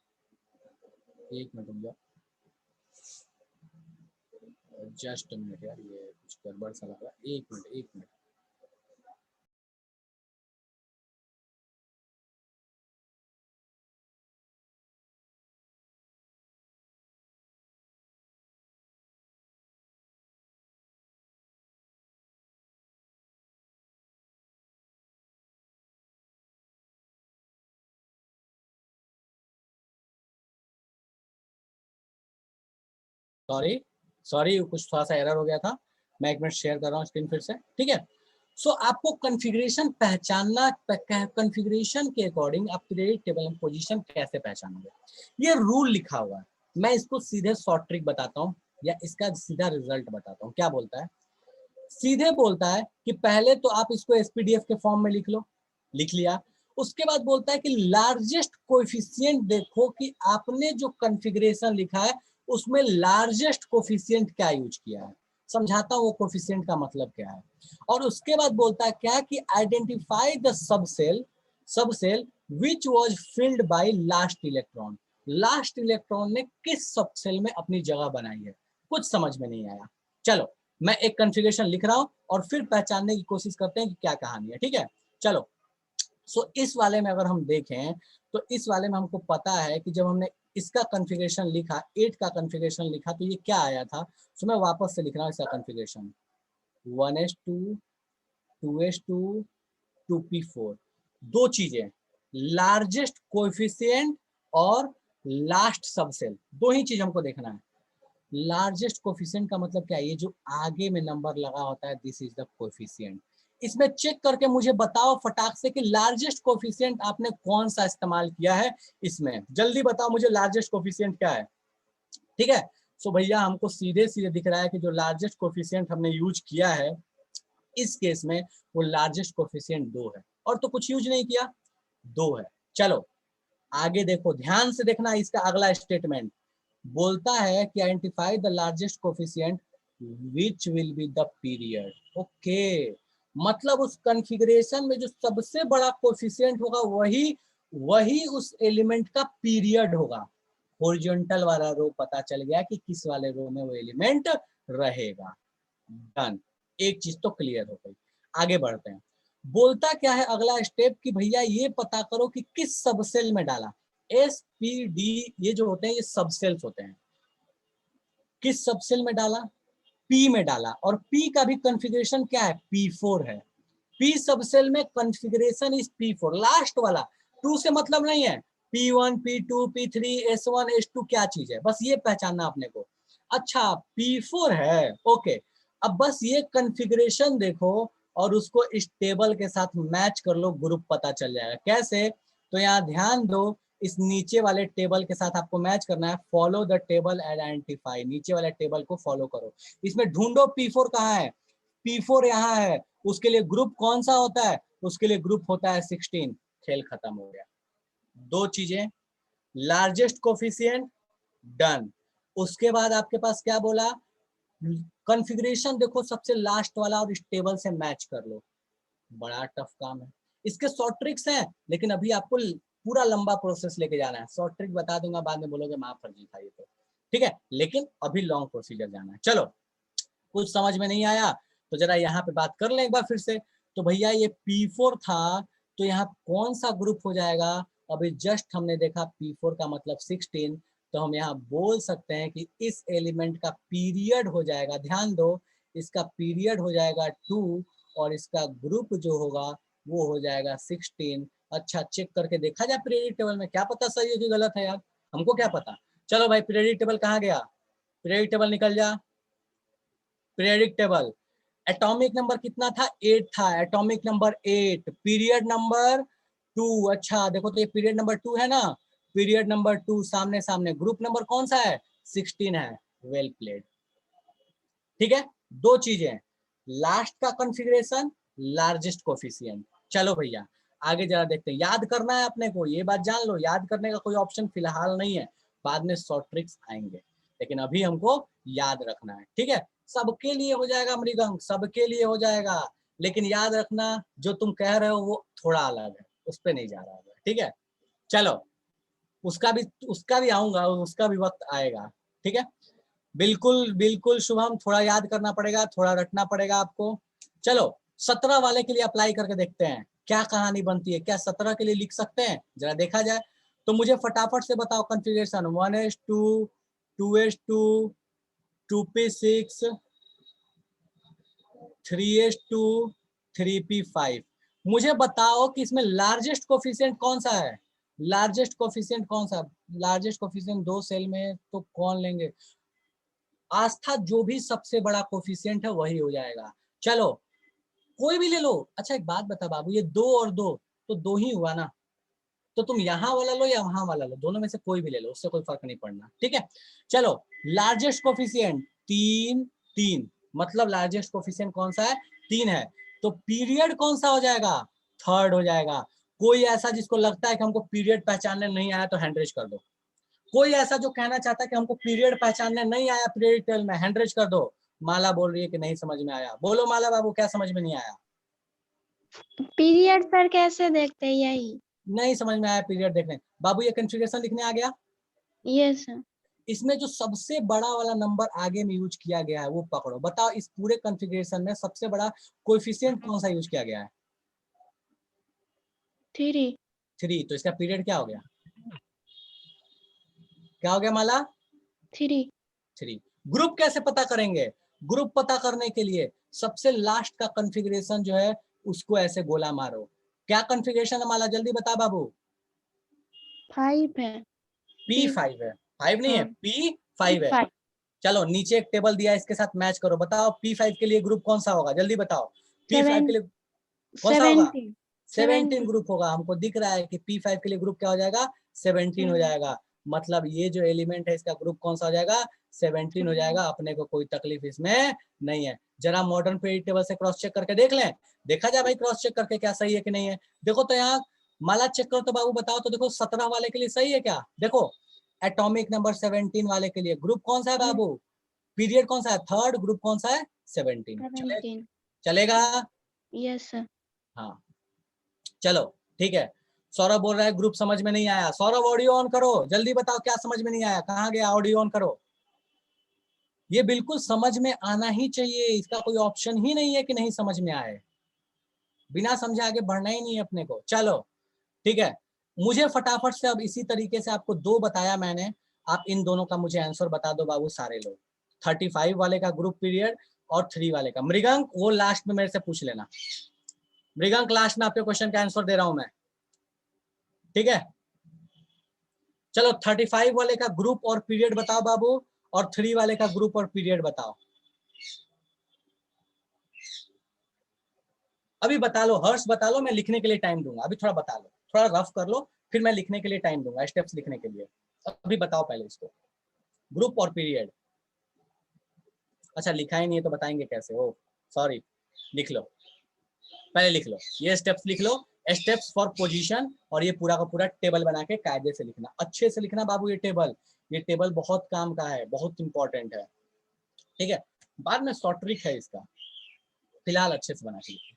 एक मिनट रुक जाओ, जस्ट मिनट यार, ये कुछ गड़बड़ सा लग रहा है, एक मिनट एक मिनट। सॉरी सॉरी, कुछ थोड़ा सा एरर हो गया था, मैं एक मिनट शेयर कर रहा हूँ स्क्रीन फिर से। ठीक है, सो आपको कॉन्फ़िगरेशन पहचानना, कॉन्फ़िगरेशन के अकॉर्डिंग आप पीरियोडिक टेबल में पोजीशन कैसे पहचानोगे। ये रूल लिखा हुआ है, मैं इसको सीधे शॉर्ट ट्रिक बताता हूँ या इसका सीधा रिजल्ट बताता हूँ। क्या बोलता है? सीधे बोलता है कि पहले तो आप इसको एसपीडीएफ के फॉर्म में लिख लो, लिख लिया। उसके बाद बोलता है कि लार्जेस्ट कोएफिशिएंट देखो कि आपने जो कॉन्फ़िगरेशन लिखा है उसमें लार्जेस्ट कोएफिशिएंट क्या यूज किया है। समझाता हूँ वो कोएफिशिएंट का मतलब क्या है। और उसके बाद बोलता है क्या कि identify the subshell which was filled by last electron. Last electron ने किस सबसेल में अपनी जगह बनाई है। कुछ समझ में नहीं आया, चलो मैं एक कॉन्फ़िगरेशन लिख रहा हूं और फिर पहचानने की कोशिश करते हैं कि क्या कहानी है। ठीक है, चलो सो इस वाले में अगर हम देखें तो इस वाले में हमको पता है कि जब हमने इसका कॉन्फ़िगरेशन लिखा, 8 का कॉन्फ़िगरेशन लिखा, तो ये क्या आया था। सो मैं वापस से लिख रहा हूँ इसका कॉन्फ़िगरेशन 1s2 2s2 2p4। दो चीजें, लार्जेस्ट कोएफिशिएंट और लास्ट सबसेल, दो ही चीज हमको देखना है। लार्जेस्ट कोफिशिएंट का मतलब क्या है? ये जो आगे में नंबर लगा होता है, दिस इज द कोफिशिएंट। इसमें चेक करके मुझे बताओ फटाक से कि लार्जेस्ट कोफिशिएंट आपने कौन सा इस्तेमाल किया है इसमें, जल्दी बताओ मुझे लार्जेस्ट कोफिशिएंट क्या है। ठीक है, सो भैया हमको सीधे सीधे दिख रहा है कि जो लार्जेस्ट कोफिशिएंट हमने यूज किया है इस केस में वो लार्जेस्ट कोफिशिएंट 2 है, और तो कुछ यूज नहीं किया, 2 है। चलो आगे देखो, ध्यान से देखना इसका अगला स्टेटमेंट बोलता है कि identify the largest coefficient which will be the period. Okay, मतलब उस कॉन्फ़िगरेशन में जो सबसे बड़ा कोफिशिएंट होगा वही वही उस एलिमेंट का पीरियड होगा। हॉरिजॉन्टल वाला रो पता चल गया कि किस वाले रो में वो एलिमेंट रहेगा। डन, एक चीज तो क्लियर हो गई। आगे बढ़ते हैं, बोलता क्या है अगला स्टेप कि भैया ये पता करो कि किस सबसेल में डाला। एस पी डी ये जो होते हैं ये सबसेल्स होते हैं, किस सबसेल में डाला, पी में डाला, और पी का भी कॉन्फ़िगरेशन क्या है, P4 है। पी सबसेल में कॉन्फ़िगरेशन इज P4, लास्ट वाला, 2 से मतलब नहीं है, P1 P2 P3 S1 S2 क्या चीज है, बस ये पहचानना अपने को। अच्छा P4 है, ओके। अब बस ये कॉन्फ़िगरेशन देखो और उसको इस टेबल के साथ मैच कर लो, ग्रुप पता चल जाएगा। कैसे? तो यहाँ ध्यान दो इस नीचे वाले टेबल के साथ आपको मैच करना है। Follow the table and identify, नीचे वाले टेबल को फॉलो करो। इसमें ढूंढो P4 कहाँ है, P4 यहाँ है। उसके लिए ग्रुप कौन सा होता है, उसके लिए ग्रुप होता है 16। खेल खत्म हो गया। दो चीजें, लार्जेस्ट कोफिशिएंट डन। उसके बाद आपके पास क्या बोला, कॉन्फ़िगरेशन देखो सबसे लास्ट वाला और इस टेबल से मैच कर लो। बड़ा टफ काम है। इसके शॉर्ट ट्रिक्स हैं, लेकिन अभी आपको पूरा लंबा प्रोसेस लेके जाना है। शॉर्ट ट्रिक बता दूंगा, बाद में बोलोगे माँ फर्जी था ये तो, ठीक है, लेकिन अभी लॉन्ग प्रोसीजर जाना है। चलो, कुछ समझ में नहीं आया तो जरा यहाँ पे बात कर लें एक बार फिर से। तो भैया ये P4 था, तो यहाँ कौन सा ग्रुप हो जाएगा, अभी जस्ट हमने देखा P4 का मतलब 16, तो हम यहाँ बोल सकते हैं कि इस एलिमेंट का पीरियड हो जाएगा, ध्यान दो, इसका पीरियड हो जाएगा 2 और इसका ग्रुप जो होगा वो हो जाएगा 16। अच्छा, चेक करके देखा जाए पीरियडिक टेबल में, क्या पता सही है कि गलत है यार, हमको क्या पता। चलो भाई, पीरियडिक टेबल कहाँ गया, पीरियडिक टेबल निकल जा। पीरियडिक टेबल, एटॉमिक नंबर कितना था, 8 था, एटॉमिक नंबर 8, पीरियड नंबर 2। अच्छा देखो, तो ये पीरियड नंबर 2 है ना, पीरियड नंबर 2 सामने सामने, ग्रुप नंबर कौन सा है, 16 है। Well played. ठीक है, दो चीजें, लास्ट का कॉन्फ़िगरेशन, लार्जेस्ट कोफिशिएंट। चलो भैया आगे जरा देखते हैं, याद करना है अपने को, ये बात जान लो, याद करने का कोई ऑप्शन फिलहाल नहीं है, बाद में शॉर्ट ट्रिक्स आएंगे, लेकिन अभी हमको याद रखना है। ठीक है, सबके लिए हो जाएगा मृगंक, सबके लिए हो जाएगा, लेकिन याद रखना जो तुम कह रहे हो वो थोड़ा अलग है, उस पर नहीं जा रहा है। ठीक है, चलो उसका भी आऊंगा, उसका भी वक्त आएगा। ठीक है, बिल्कुल बिल्कुल शुभम, थोड़ा याद करना पड़ेगा, थोड़ा रटना पड़ेगा आपको। चलो 17 वाले के लिए अप्लाई करके देखते हैं क्या कहानी बनती है, क्या 17 के लिए लिख सकते हैं, जरा देखा जाए। तो मुझे फटाफट से बताओ configuration, 1s2, 2s2, 2p6, 3s2, 3p5। मुझे बताओ कि इसमें लार्जेस्ट कोफिशिएंट कौन सा है, लार्जेस्ट कोफिशिएंट कौन सा, लार्जेस्ट कोफिशिएंट 2 सेल में तो कौन लेंगे, आस्था जो भी सबसे बड़ा कोफिशिएंट है वही हो जाएगा। चलो कोई भी ले लो। अच्छा एक बात बता बाबू, ये 2 और 2 तो 2 ही हुआ ना, तो तुम यहाँ वाला लो या वहां वाला लो, दोनों में से कोई भी ले लो, उससे कोई फर्क नहीं पड़ना। ठीक है, चलो लार्जेस्ट कोफिशिएंट 3, 3, मतलब लार्जेस्ट कोफिशिएंट कौन सा है, 3 है। तो पीरियड कौन सा हो जाएगा, थर्ड हो जाएगा। कोई ऐसा जिसको लगता है कि हमको पीरियड पहचानने नहीं आया तो हैंड रेज कर दो। कोई ऐसा जो कहना चाहता है कि हमको पीरियड पहचानने नहीं आया पीरियड टेबल में, हैंड रेज कर दो। माला बोल रही है कि नहीं समझ में आया, बोलो माला बाबू क्या समझ में नहीं आया, पीरियड पर कैसे देखते हैं यही। नहीं समझ में आया पीरियड देखने। बाबू ये कॉन्फ़िगरेशन लिखने आ गया, यस सर। इसमें जो सबसे बड़ा वाला नंबर आगे में यूज किया गया है वो पकड़ो। बताओ इस पूरे कॉन्फ़िगरेशन में सबसे बड़ा कोएफिशिएंट कौन सा यूज किया गया है, 3। 3। तो इसका पीरियड क्या हो गया, क्या हो गया माला, 3। 3। ग्रुप कैसे पता करेंगे, ग्रुप पता करने के लिए सबसे लास्ट का कॉन्फ़िगरेशन जो है उसको ऐसे गोला मारो। क्या कॉन्फ़िगरेशन है माला, जल्दी बता बाबू, 5 है। P5 है, 5 नहीं है, हाँ, P5 है। 5। चलो नीचे एक टेबल दिया है, इसके साथ मैच करो, बताओ P5 के लिए ग्रुप कौन सा होगा, जल्दी बताओ, P5 के लिए कौन सा होगा, 17। 17 ग्रुप होगा। हमको दिख रहा है कि P5 के लिए ग्रुप क्या हो जाएगा, 17 हो जाएगा। मतलब ये जो एलिमेंट है इसका ग्रुप कौन सा हो जाएगा, 17 हो जाएगा। अपने को कोई तकलीफ इसमें नहीं है। जरा मॉडर्न पीरियड टेबल से क्रॉस चेक करके देख लें, देखा जाए भाई क्रॉस चेक करके क्या सही है कि नहीं है। देखो तो यहाँ माला चेक करो तो बाबू बताओ तो, देखो 17 वाले के लिए सही है क्या, देखो एटॉमिक नंबर 17 वाले के लिए ग्रुप कौन सा है बाबू, पीरियड कौन सा है, थर्ड, ग्रुप कौन सा है, 17। 17। चलेगा, यस सर। हाँ चलो ठीक है। सौरभ बोल रहा है ग्रुप समझ में नहीं आया, सौरभ ऑडियो ऑन करो, जल्दी बताओ क्या समझ में नहीं आया, कहाँ गया, ऑडियो ऑन करो। ये बिल्कुल समझ में आना ही चाहिए, इसका कोई ऑप्शन ही नहीं है कि नहीं समझ में आए, बिना समझे आगे बढ़ना ही नहीं है अपने को। चलो ठीक है, मुझे फटाफट से अब इसी तरीके से आपको 2 बताया मैंने, आप इन दोनों का मुझे आंसर बता दो बाबू सारे लोग। 35 वाले का ग्रुप पीरियड और 3 वाले का। मृगंक वो लास्ट में मेरे से पूछ लेना, मृगंक लास्ट में आपके क्वेश्चन का आंसर दे रहा हूं मैं, ठीक है। चलो 35 वाले का ग्रुप और पीरियड बताओ बाबू, और 3 वाले का ग्रुप और पीरियड बताओ। अभी बता लो हर्ष, बता लो, मैं लिखने के लिए टाइम दूंगा, अभी थोड़ा बता लो, थोड़ा रफ कर लो फिर मैं लिखने के लिए टाइम दूंगा, स्टेप्स लिखने के लिए। अभी बताओ पहले इसको, ग्रुप और पीरियड। अच्छा लिखा ही नहीं है तो बताएंगे कैसे? ओ सॉरी, लिख लो, पहले लिख लो, ये स्टेप्स लिख लो, स्टेप्स फॉर पोजीशन, और ये पूरा का पूरा टेबल बना के कायदे से लिखना, अच्छे से लिखना बाबू। ये टेबल बहुत काम का है, बहुत इंपॉर्टेंट है, ठीक है। बाद में शॉर्ट ट्रिक है इसका, फिलहाल अच्छे से बना के लिखिए।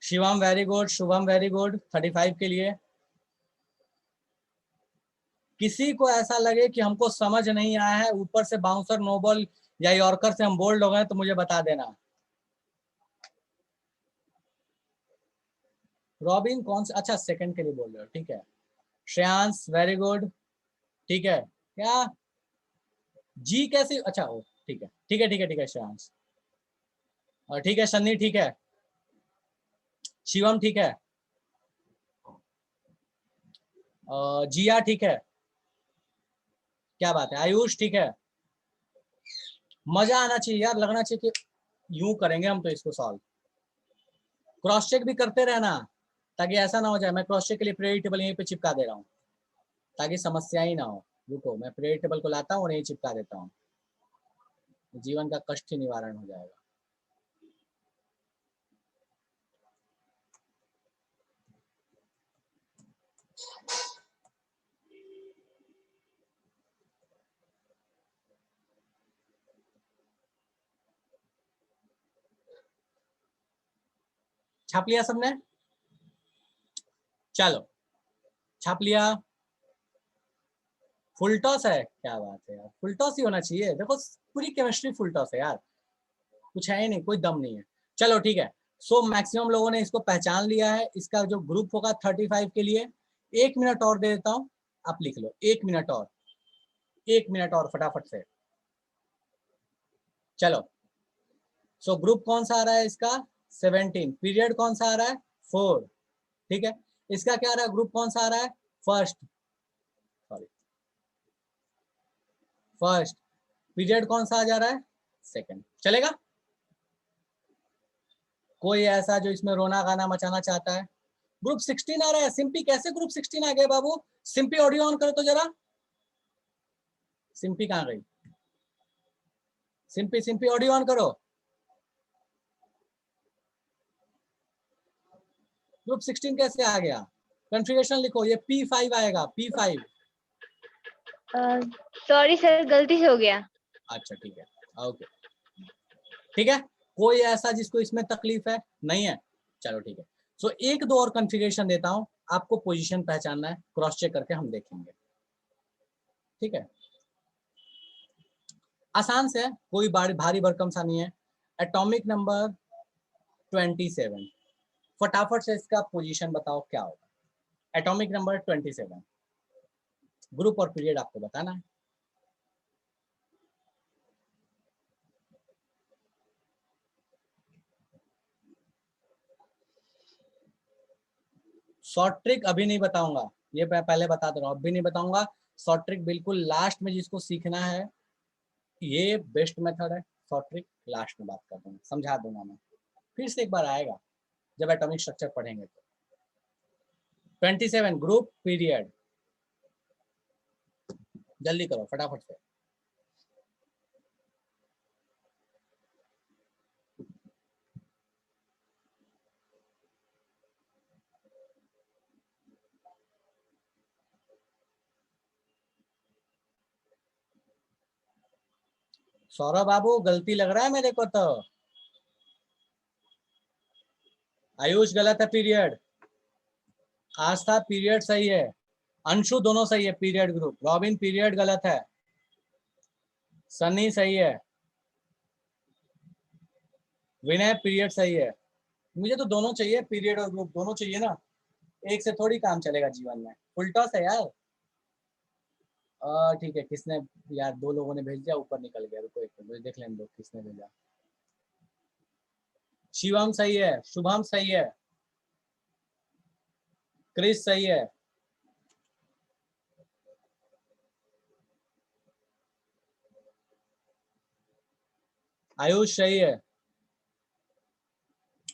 Shivam very good, Shubham very good. 35 के लिए किसी को ऐसा लगे कि हमको समझ नहीं आया है, ऊपर से बाउंसर, नो बॉल या यॉर्कर से हम बोल्ड हो गए, तो मुझे बता देना। रॉबिन कौन सा? अच्छा सेकंड के लिए बोल रहे हो, ठीक है। श्रेयांश वेरी गुड, ठीक है। क्या जी कैसे? अच्छा हो, ठीक है ठीक है ठीक है ठीक है श्रेयांश, और ठीक है सन्नी, ठीक है शिवम, ठीक है जिया, ठीक है, क्या बात है आयुष, ठीक है। मजा आना चाहिए यार, लगना चाहिए कि यूं करेंगे हम तो इसको सॉल्व। क्रॉस चेक भी करते रहना, ताकि ऐसा ना हो जाए मैं क्रॉस चेक के लिए पीरियड टेबल यहीं पे चिपका दे रहा हूँ, ताकि समस्या ही ना हो। रुको मैं पीरियड टेबल को लाता हूँ और यहीं चिपका देता हूँ, जीवन का कष्ट ही निवारण हो जाएगा। छाप लिया सबने? चलो छाप लिया। फुल टॉस है, क्या बात है यार, फुल टॉस ही होना चाहिए। देखो पूरी केमिस्ट्री फुल टॉस है यार, कुछ है ही नहीं, कोई दम नहीं है। चलो ठीक है, सो मैक्सिमम लोगों ने इसको पहचान लिया है। इसका जो ग्रुप होगा 35 के लिए, 1 मिनट और दे देता हूँ, आप लिख लो 1 मिनट और, 1 मिनट और फटाफट से। चलो सो ग्रुप कौन सा आ रहा है इसका? 17। पीरियड कौन सा आ रहा है? 4, ठीक है। इसका क्या आ रहा है? ग्रुप कौन सा आ रहा है? First, sorry first. पीरियड कौन सा आ जा रहा है? सेकंड। चलेगा? कोई ऐसा जो इसमें रोना गाना मचाना चाहता है? ग्रुप 16 आ रहा है। सिंपी कैसे ग्रुप 16 आ गए बाबू? सिंपी ऑडियो ऑन करो तो जरा। सिंपी कहाँ गई? सिंपी सिंपी ऑडियो ऑन करो। ग्रुप 16 कैसे आ गया? कॉन्फ़िगरेशन लिखो, ये P5 आएगा, P5। सॉरी सर, गलती से हो गया। अच्छा ठीक है, ओके ठीक है। कोई ऐसा जिसको इसमें तकलीफ है? नहीं है, चलो ठीक है। सो एक दो और कॉन्फ़िगरेशन देता हूं, आपको पोजीशन पहचानना है, क्रॉस चेक करके हम देखेंगे, ठीक है। आसान से है, कोई भारी भरकम सा नहीं है। एटॉमिक नंबर 27, फटाफट से इसका पोजीशन बताओ क्या होगा। एटॉमिक नंबर 27, ग्रुप और पीरियड आपको बताना है। शॉर्ट ट्रिक अभी नहीं बताऊंगा, ये मैं पहले बता दे रहा हूँ, अभी नहीं बताऊंगा। शॉर्ट ट्रिक बिल्कुल लास्ट में, जिसको सीखना है ये बेस्ट मेथड है। शॉर्ट ट्रिक लास्ट में बात कर दूंगा, समझा दूंगा मैं, फिर से एक बार आएगा जब एटॉमिक स्ट्रक्चर पढ़ेंगे तो। 27 ग्रुप पीरियड, जल्दी करो फटाफट से। सौरभ बाबू गलती लग रहा है मेरे को तो। आयुष गलत है, पीरियड। आस्था पीरियड सही है, अंशु दोनों सही है, पीरियड ग्रुप। रॉबिन पीरियड गलत है, सनी सही है, विनय पीरियड सही है। मुझे तो दोनों चाहिए, पीरियड और ग्रुप दोनों चाहिए ना, एक से थोड़ी काम चलेगा जीवन में। फुल टॉस है यार। ठीक है, किसने यार, दो लोगों ने भेज दिया, ऊपर निकल गया। रुको एक मिनट, मुझे देख लेने दो किसने भेजा। शिवम सही है, शुभम सही है, क्रिस सही है, आयुष सही है,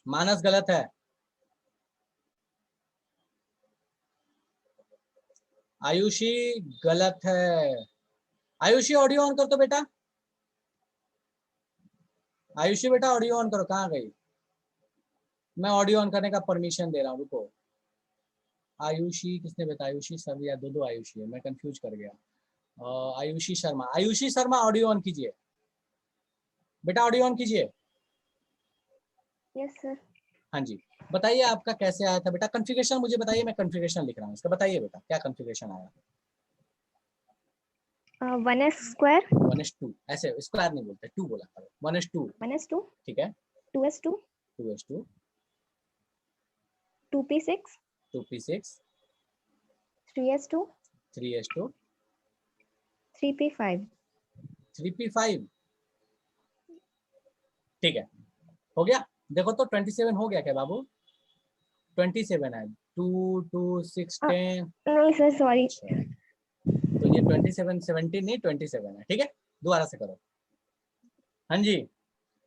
मानस गलत है, आयुषी गलत है। आयुषी ऑडियो ऑन कर दो बेटा, आयुषी बेटा ऑडियो ऑन करो, कहाँ गई? मैं ऑडियो ऑन करने का परमिशन दे रहा हूँ, रुको। आयुषी किसने बताया? आयुषी सर या दो आयुषी है, मैं कंफ्यूज कर गया। आयुषी शर्मा, आयुषी शर्मा ऑडियो ऑन कीजिए बेटा, ऑडियो ऑन कीजिए। Yes sir. हाँ जी, बताइए आपका कैसे आया था बेटा कॉन्फ़िगरेशन, मुझे बताइए, मैं कॉन्फ़िगरेशन लिख रहा हूँ इसका, बताइए बेटा क्या कॉन्फ़िगरेशन आया? 1s² 1:2, ऐसे स्क्वायर नहीं बोलते, 2 बोला करो, 1:2, 1s2 ठीक है, 2s2 2:2, 2p6 2p6, 3s2 3:2, 3p5 3p5, ठीक है, हो गया। देखो तो 27 हो गया क्या बाबू? 27 है, 2 2 6 10, नहीं सर सॉरी। अच्छा, तो ये 27 17 नहीं 27 है, ठीक है, दोबारा से करो। हाँ जी,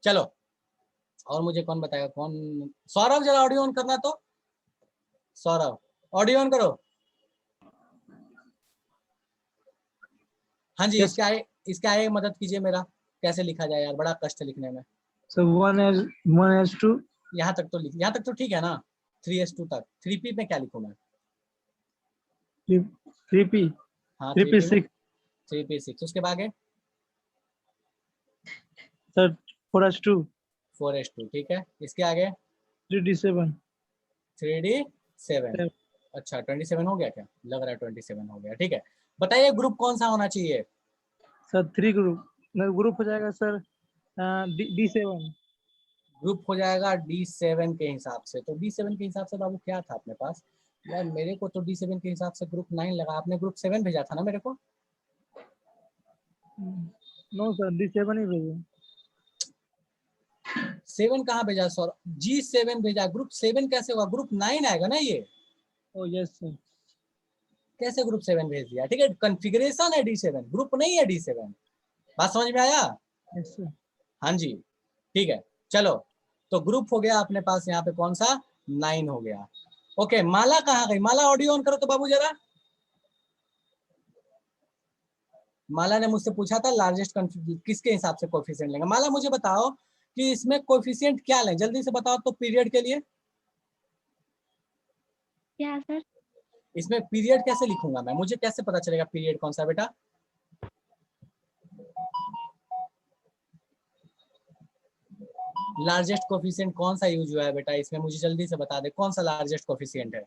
चलो, और मुझे कौन बताएगा? कौन? सौरभ, जरा ऑडियो ऑन करना, तो सौरभ ऑडियो ऑन करो। हाँ जी, Yes. इसका आगे मदद कीजिए मेरा, कैसे लिखा जाए यार, बड़ा कष्ट है लिखने में। So 1s2 यहाँ तक तो यहाँ तक तो ठीक है ना, 3s2 तक। 3p में क्या लिखूं मैं? 3p हाँ 3p6 3p6, उसके बाद आगे sir 4s2 4s2, ठीक है, इसके आगे 3d7 3d7। अच्छा 27 हो गया क्या? लग रहा है 27 हो गया, ठीक है। बताइए ग्रुप कौन सा होना चाहिए? सर 3 ग्रुप हो जाएगा सर d7 ग्रुप हो जाएगा D7 के हिसाब से। तो D7 के हिसाब से बाबू क्या था अपने पास? यार मेरे को तो D7 के हिसाब से ग्रुप 9 लगा, आपने ग्रुप 7 भेजा था ना मेरे को? नो सर d7 ही भेजिए। 7 कहाँ भेजा सर? G7 भेजा, ग्रुप 7 कैसे होगा? ग्रुप 9 आएगा ना ये। ओ यस सर। कैसे ग्रुप 7 भेज दिया? ठीक है, कॉन्फ़िगरेशन है D7, ग्रुप नहीं है D7। बात समझ में आया? Yes sir. हाँ जी, ठीक है, चलो, तो ग्रुप हो गया अपने पास यहाँ पे कौन सा? 9 हो गया। ओके, माला कहाँ गई? माला ऑडियो ऑन करो तो बाबू जरा। माला ने मुझसे पूछा था लार्जेस्ट किसके हिसाब से कोएफिशिएंट लेंगे। माला मुझे बताओ कि इसमें कोएफिशिएंट क्या लें, जल्दी से बताओ तो पीरियड के लिए। क्या सर? इसमें पीरियड कैसे लिखूंगा मैं, मुझे कैसे पता चलेगा पीरियड कौन सा बेटा? लार्जेस्ट कोएफिशिएंट कौन सा यूज हुआ है बेटा इसमें, मुझे जल्दी से बता दे, कौन सा लार्जेस्ट कोएफिशिएंट है?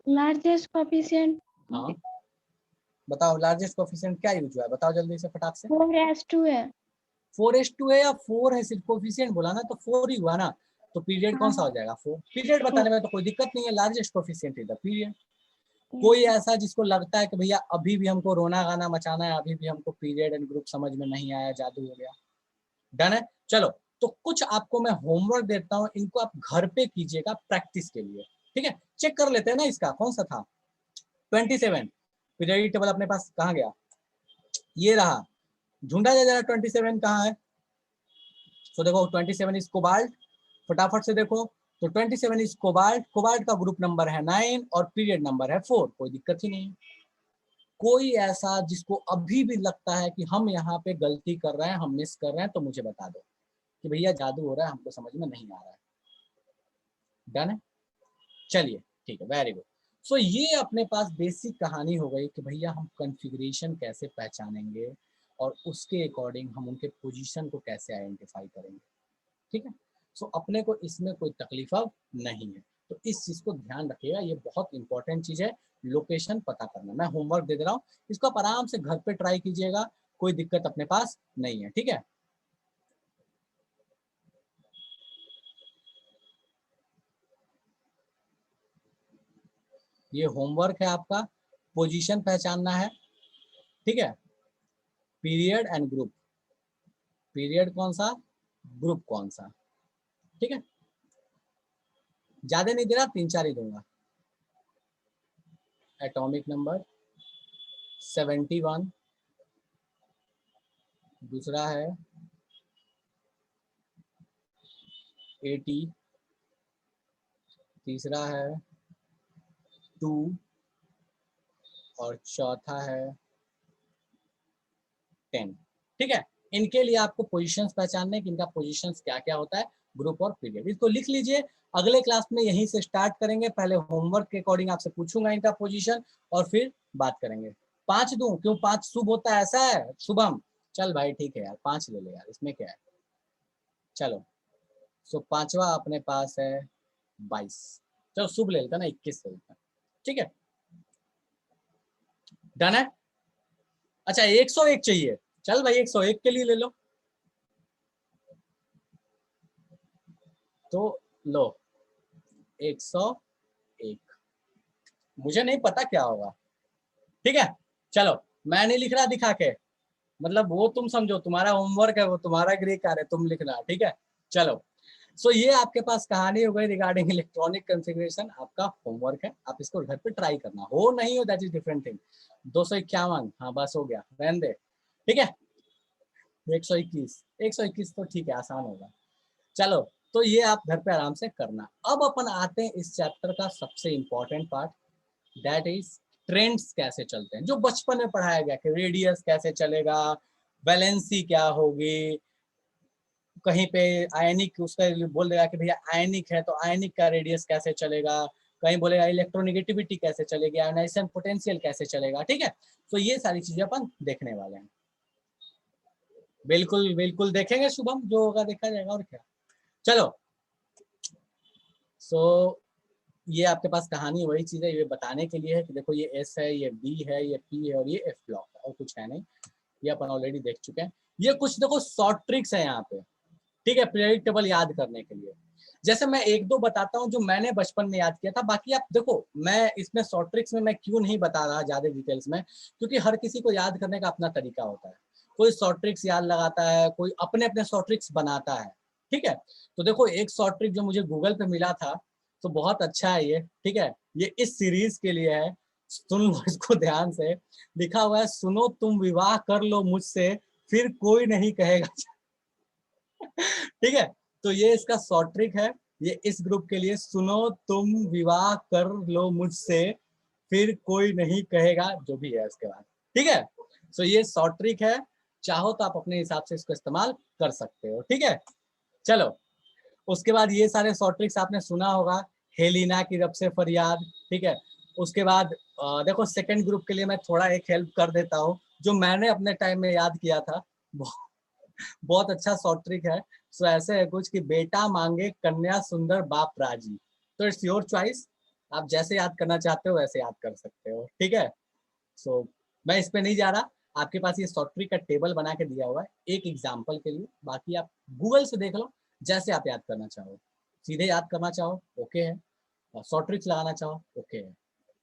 लार्जेस्ट कोएफिशिएंट हाँ बताओ, लार्जेस्ट कोएफिशिएंट क्या यूज हुआ है, बताओ जल्दी से फटाक से। 4s2 है। 4:2 है या 4 है? सिर्फ कोएफिशिएंट बोला ना, तो 4 ही हुआ ना, तो पीरियड कौन सा हो जाएगा? 4। पीरियड बताने में तो कोई दिक्कत नहीं है, largest coefficient is the period. कोई ऐसा जिसको लगता है कि भैया अभी भी हमको रोना गाना मचाना है, अभी भी हमको पीरियड एंड ग्रुप समझ में नहीं आया, जादू हो गया? डन है, चलो, तो कुछ आपको मैं होमवर्क देता हूँ, इनको आप घर पे कीजिएगा प्रैक्टिस के लिए, ठीक है। चेक कर लेते हैं ना, इसका कौन सा था? 27 पीरियडिक टेबल अपने पास कहाँ गया? ये रहा, ढूंढा जाए जरा 27 कहाँ है। तो देखो 27 इज कोबाल्ट, फटाफट से देखो, तो 27 इज कोबाल्ट, कोबाल्ट का ग्रुप नंबर है 9 और पीरियड नंबर है 4, कोई दिक्कत ही नहीं है। कोई ऐसा जिसको अभी भी लगता है कि हम यहाँ पे गलती कर रहे हैं, हम मिस कर रहे हैं, तो मुझे बता दो कि भैया जादू हो रहा है, हमको समझ में नहीं आ रहा है। डन है, चलिए ठीक है, वेरी गुड। सो ये अपने पास बेसिक कहानी हो गई कि भैया हम कॉन्फ़िगरेशन कैसे पहचानेंगे और उसके अकॉर्डिंग हम उनके पोजीशन को कैसे आइडेंटिफाई करेंगे, ठीक है। सो अपने को इसमें कोई तकलीफ अब नहीं है, तो इस चीज़ को ध्यान रखिएगा, ये बहुत इंपॉर्टेंट चीज़ है, लोकेशन पता करना। मैं होमवर्क दे दे रहा हूँ, इसको आप आराम से घर पे ट्राई कीजिएगा, कोई दिक्कत अपने पास नहीं है, ठीक है। ये होमवर्क है आपका, पोजीशन पहचानना है, ठीक है। पीरियड एंड ग्रुप, पीरियड कौन सा, ग्रुप कौन सा, ठीक है। ज्यादा नहीं दे रहा, 3-4 ही दूंगा। एटॉमिक नंबर 71, दूसरा है AT, तीसरा है 2 और चौथा है 10। ठीक है, इनके लिए आपको पोजीशंस पहचानने कि इनका पोजीशंस क्या क्या होता है, ग्रुप और पीरियड। इसको लिख लीजिए, अगले क्लास में यहीं से स्टार्ट करेंगे। पहले होमवर्क के अकॉर्डिंग आपसे पूछूंगा इनका पोजीशन और फिर बात करेंगे। 5 दूं? क्यों 5 शुभ होता है, ऐसा है शुभम? चल भाई ठीक है यार, 5 ले ले यार, इसमें क्या है। चलो सो पांचवा अपने पास है 22। चलो शुभ ले लेता ना, 21 ले लेता। ठीक है, डन है। अच्छा 101 चाहिए, चल भाई 101 के लिए ले लो। तो लो 101, मुझे नहीं पता क्या होगा। ठीक है, चलो मैं नहीं लिख रहा दिखा के, मतलब वो तुम समझो, तुम्हारा होमवर्क है, वो तुम्हारा गृह कार्य, तुम लिखना। ठीक है, चलो सो ये आपके पास कहानी हो गई रिगार्डिंग इलेक्ट्रॉनिक कॉन्फ़िगरेशन। आपका होमवर्क है, आप इसको घर पे ट्राई करना, हो नहीं हो दैट इज डिफरेंट थिंग। 251, हाँ बस हो गया, रहने दे। ठीक है, 121 तो ठीक है, आसान होगा। चलो तो ये आप घर पे आराम से करना। अब अपन आते हैं इस चैप्टर का सबसे important part, that is trends कैसे चलते हैं, जो बचपन में पढ़ाया गया कि रेडियस कैसे चलेगा, वैलेंसी क्या होगी, कहीं पे आयनिक उसका बोल देगा कि भैया आयनिक है तो आयनिक का रेडियस कैसे चलेगा, कहीं बोलेगा इलेक्ट्रोनिगेटिविटी कैसे चलेगी, आयनाइजेशन पोटेंशियल कैसे चलेगा। ठीक है, तो ये सारी चीजें अपन देखने वाले हैं। बिल्कुल बिल्कुल देखेंगे शुभम, जो होगा देखा जाएगा, और क्या। चलो सो ये आपके पास कहानी वही चीज है, ये बताने के लिए है कि देखो ये S है, ये B है, ये P है और ये F ब्लॉक है, और कुछ है नहीं, ये अपन ऑलरेडी देख चुके हैं। ये कुछ देखो शॉर्ट ट्रिक्स है यहाँ पे, ठीक है, पीरियोडिक टेबल याद करने के लिए। जैसे मैं एक दो बताता हूँ जो मैंने बचपन में याद किया था, बाकी आप देखो मैं इसमें शॉर्ट ट्रिक्स में मैं क्यों नहीं बता रहा ज्यादा डिटेल्स में, क्योंकि हर किसी को याद करने का अपना तरीका होता है। कोई शॉर्ट ट्रिक्स याद लगाता है, कोई अपने अपने शॉर्ट ट्रिक्स बनाता है। ठीक है, तो देखो एक शॉर्ट ट्रिक जो मुझे गूगल पे मिला था, तो बहुत अच्छा है ये। ठीक है, ये इस सीरीज के लिए है, सुन लो इसको ध्यान से। लिखा हुआ है, सुनो तुम विवाह कर लो मुझसे, फिर कोई नहीं कहेगा। ठीक है, तो ये इसका शॉर्ट ट्रिक है, ये इस ग्रुप के लिए, सुनो तुम विवाह कर लो मुझसे, फिर कोई नहीं कहेगा, जो भी है इसके बाद। ठीक है, तो ये शॉर्ट ट्रिक है, चाहो तो आप अपने हिसाब से इसको इस्तेमाल कर सकते हो। ठीक है, चलो उसके बाद ये सारे शॉर्ट ट्रिक्स आपने सुना होगा, हेलिना की रब से फरियाद। ठीक है, उसके बाद देखो सेकंड ग्रुप के लिए मैं थोड़ा एक हेल्प कर देता हूँ, जो मैंने अपने टाइम में याद किया था, बहुत अच्छा शॉर्ट ट्रिक है। सो ऐसे है कुछ कि बेटा मांगे कन्या सुंदर बाप राजी। तो इट्स योर चॉइस, आप जैसे याद करना चाहते हो वैसे याद कर सकते हो। ठीक है, सो मैं इस पे नहीं जा रहा, आपके पास ये शॉर्ट ट्रिक का टेबल बना के दिया हुआ है एक एग्जाम्पल के लिए, बाकी आप गूगल से देख लो, जैसे आप याद करना चाहो, सीधे याद करना चाहो ओके है, और शॉर्ट ट्रिक्स लगाना चाहो ओके है।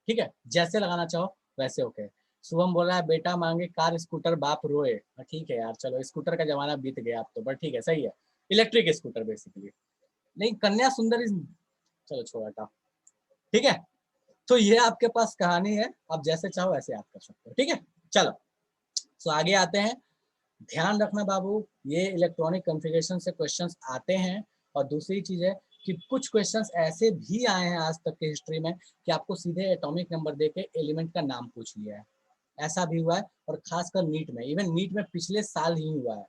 ठीक है, जैसे लगाना चाहो वैसे ओके है। शुभम बोल रहा है बेटा मांगे कार स्कूटर बाप रोए। ठीक है यार, चलो स्कूटर का जमाना बीत गया अब तो, बट ठीक है, सही है, इलेक्ट्रिक स्कूटर बेसिकली। नहीं कन्या सुंदर इज, चलो छोड़ हटाओ। ठीक है, तो ये आपके पास कहानी है, आप जैसे चाहो वैसे याद कर सकते हो। ठीक है, चलो तो आगे आते हैं। ध्यान रखना बाबू, ये इलेक्ट्रॉनिक कॉन्फ़िगरेशन से क्वेश्चंस आते हैं, और दूसरी चीज है कि कुछ क्वेश्चंस ऐसे भी आए हैं आज तक के हिस्ट्री में कि आपको सीधे एटॉमिक नंबर देके एलिमेंट का नाम पूछ लिया है, ऐसा भी हुआ है। और खासकर नीट में, इवन नीट में पिछले साल ही हुआ है।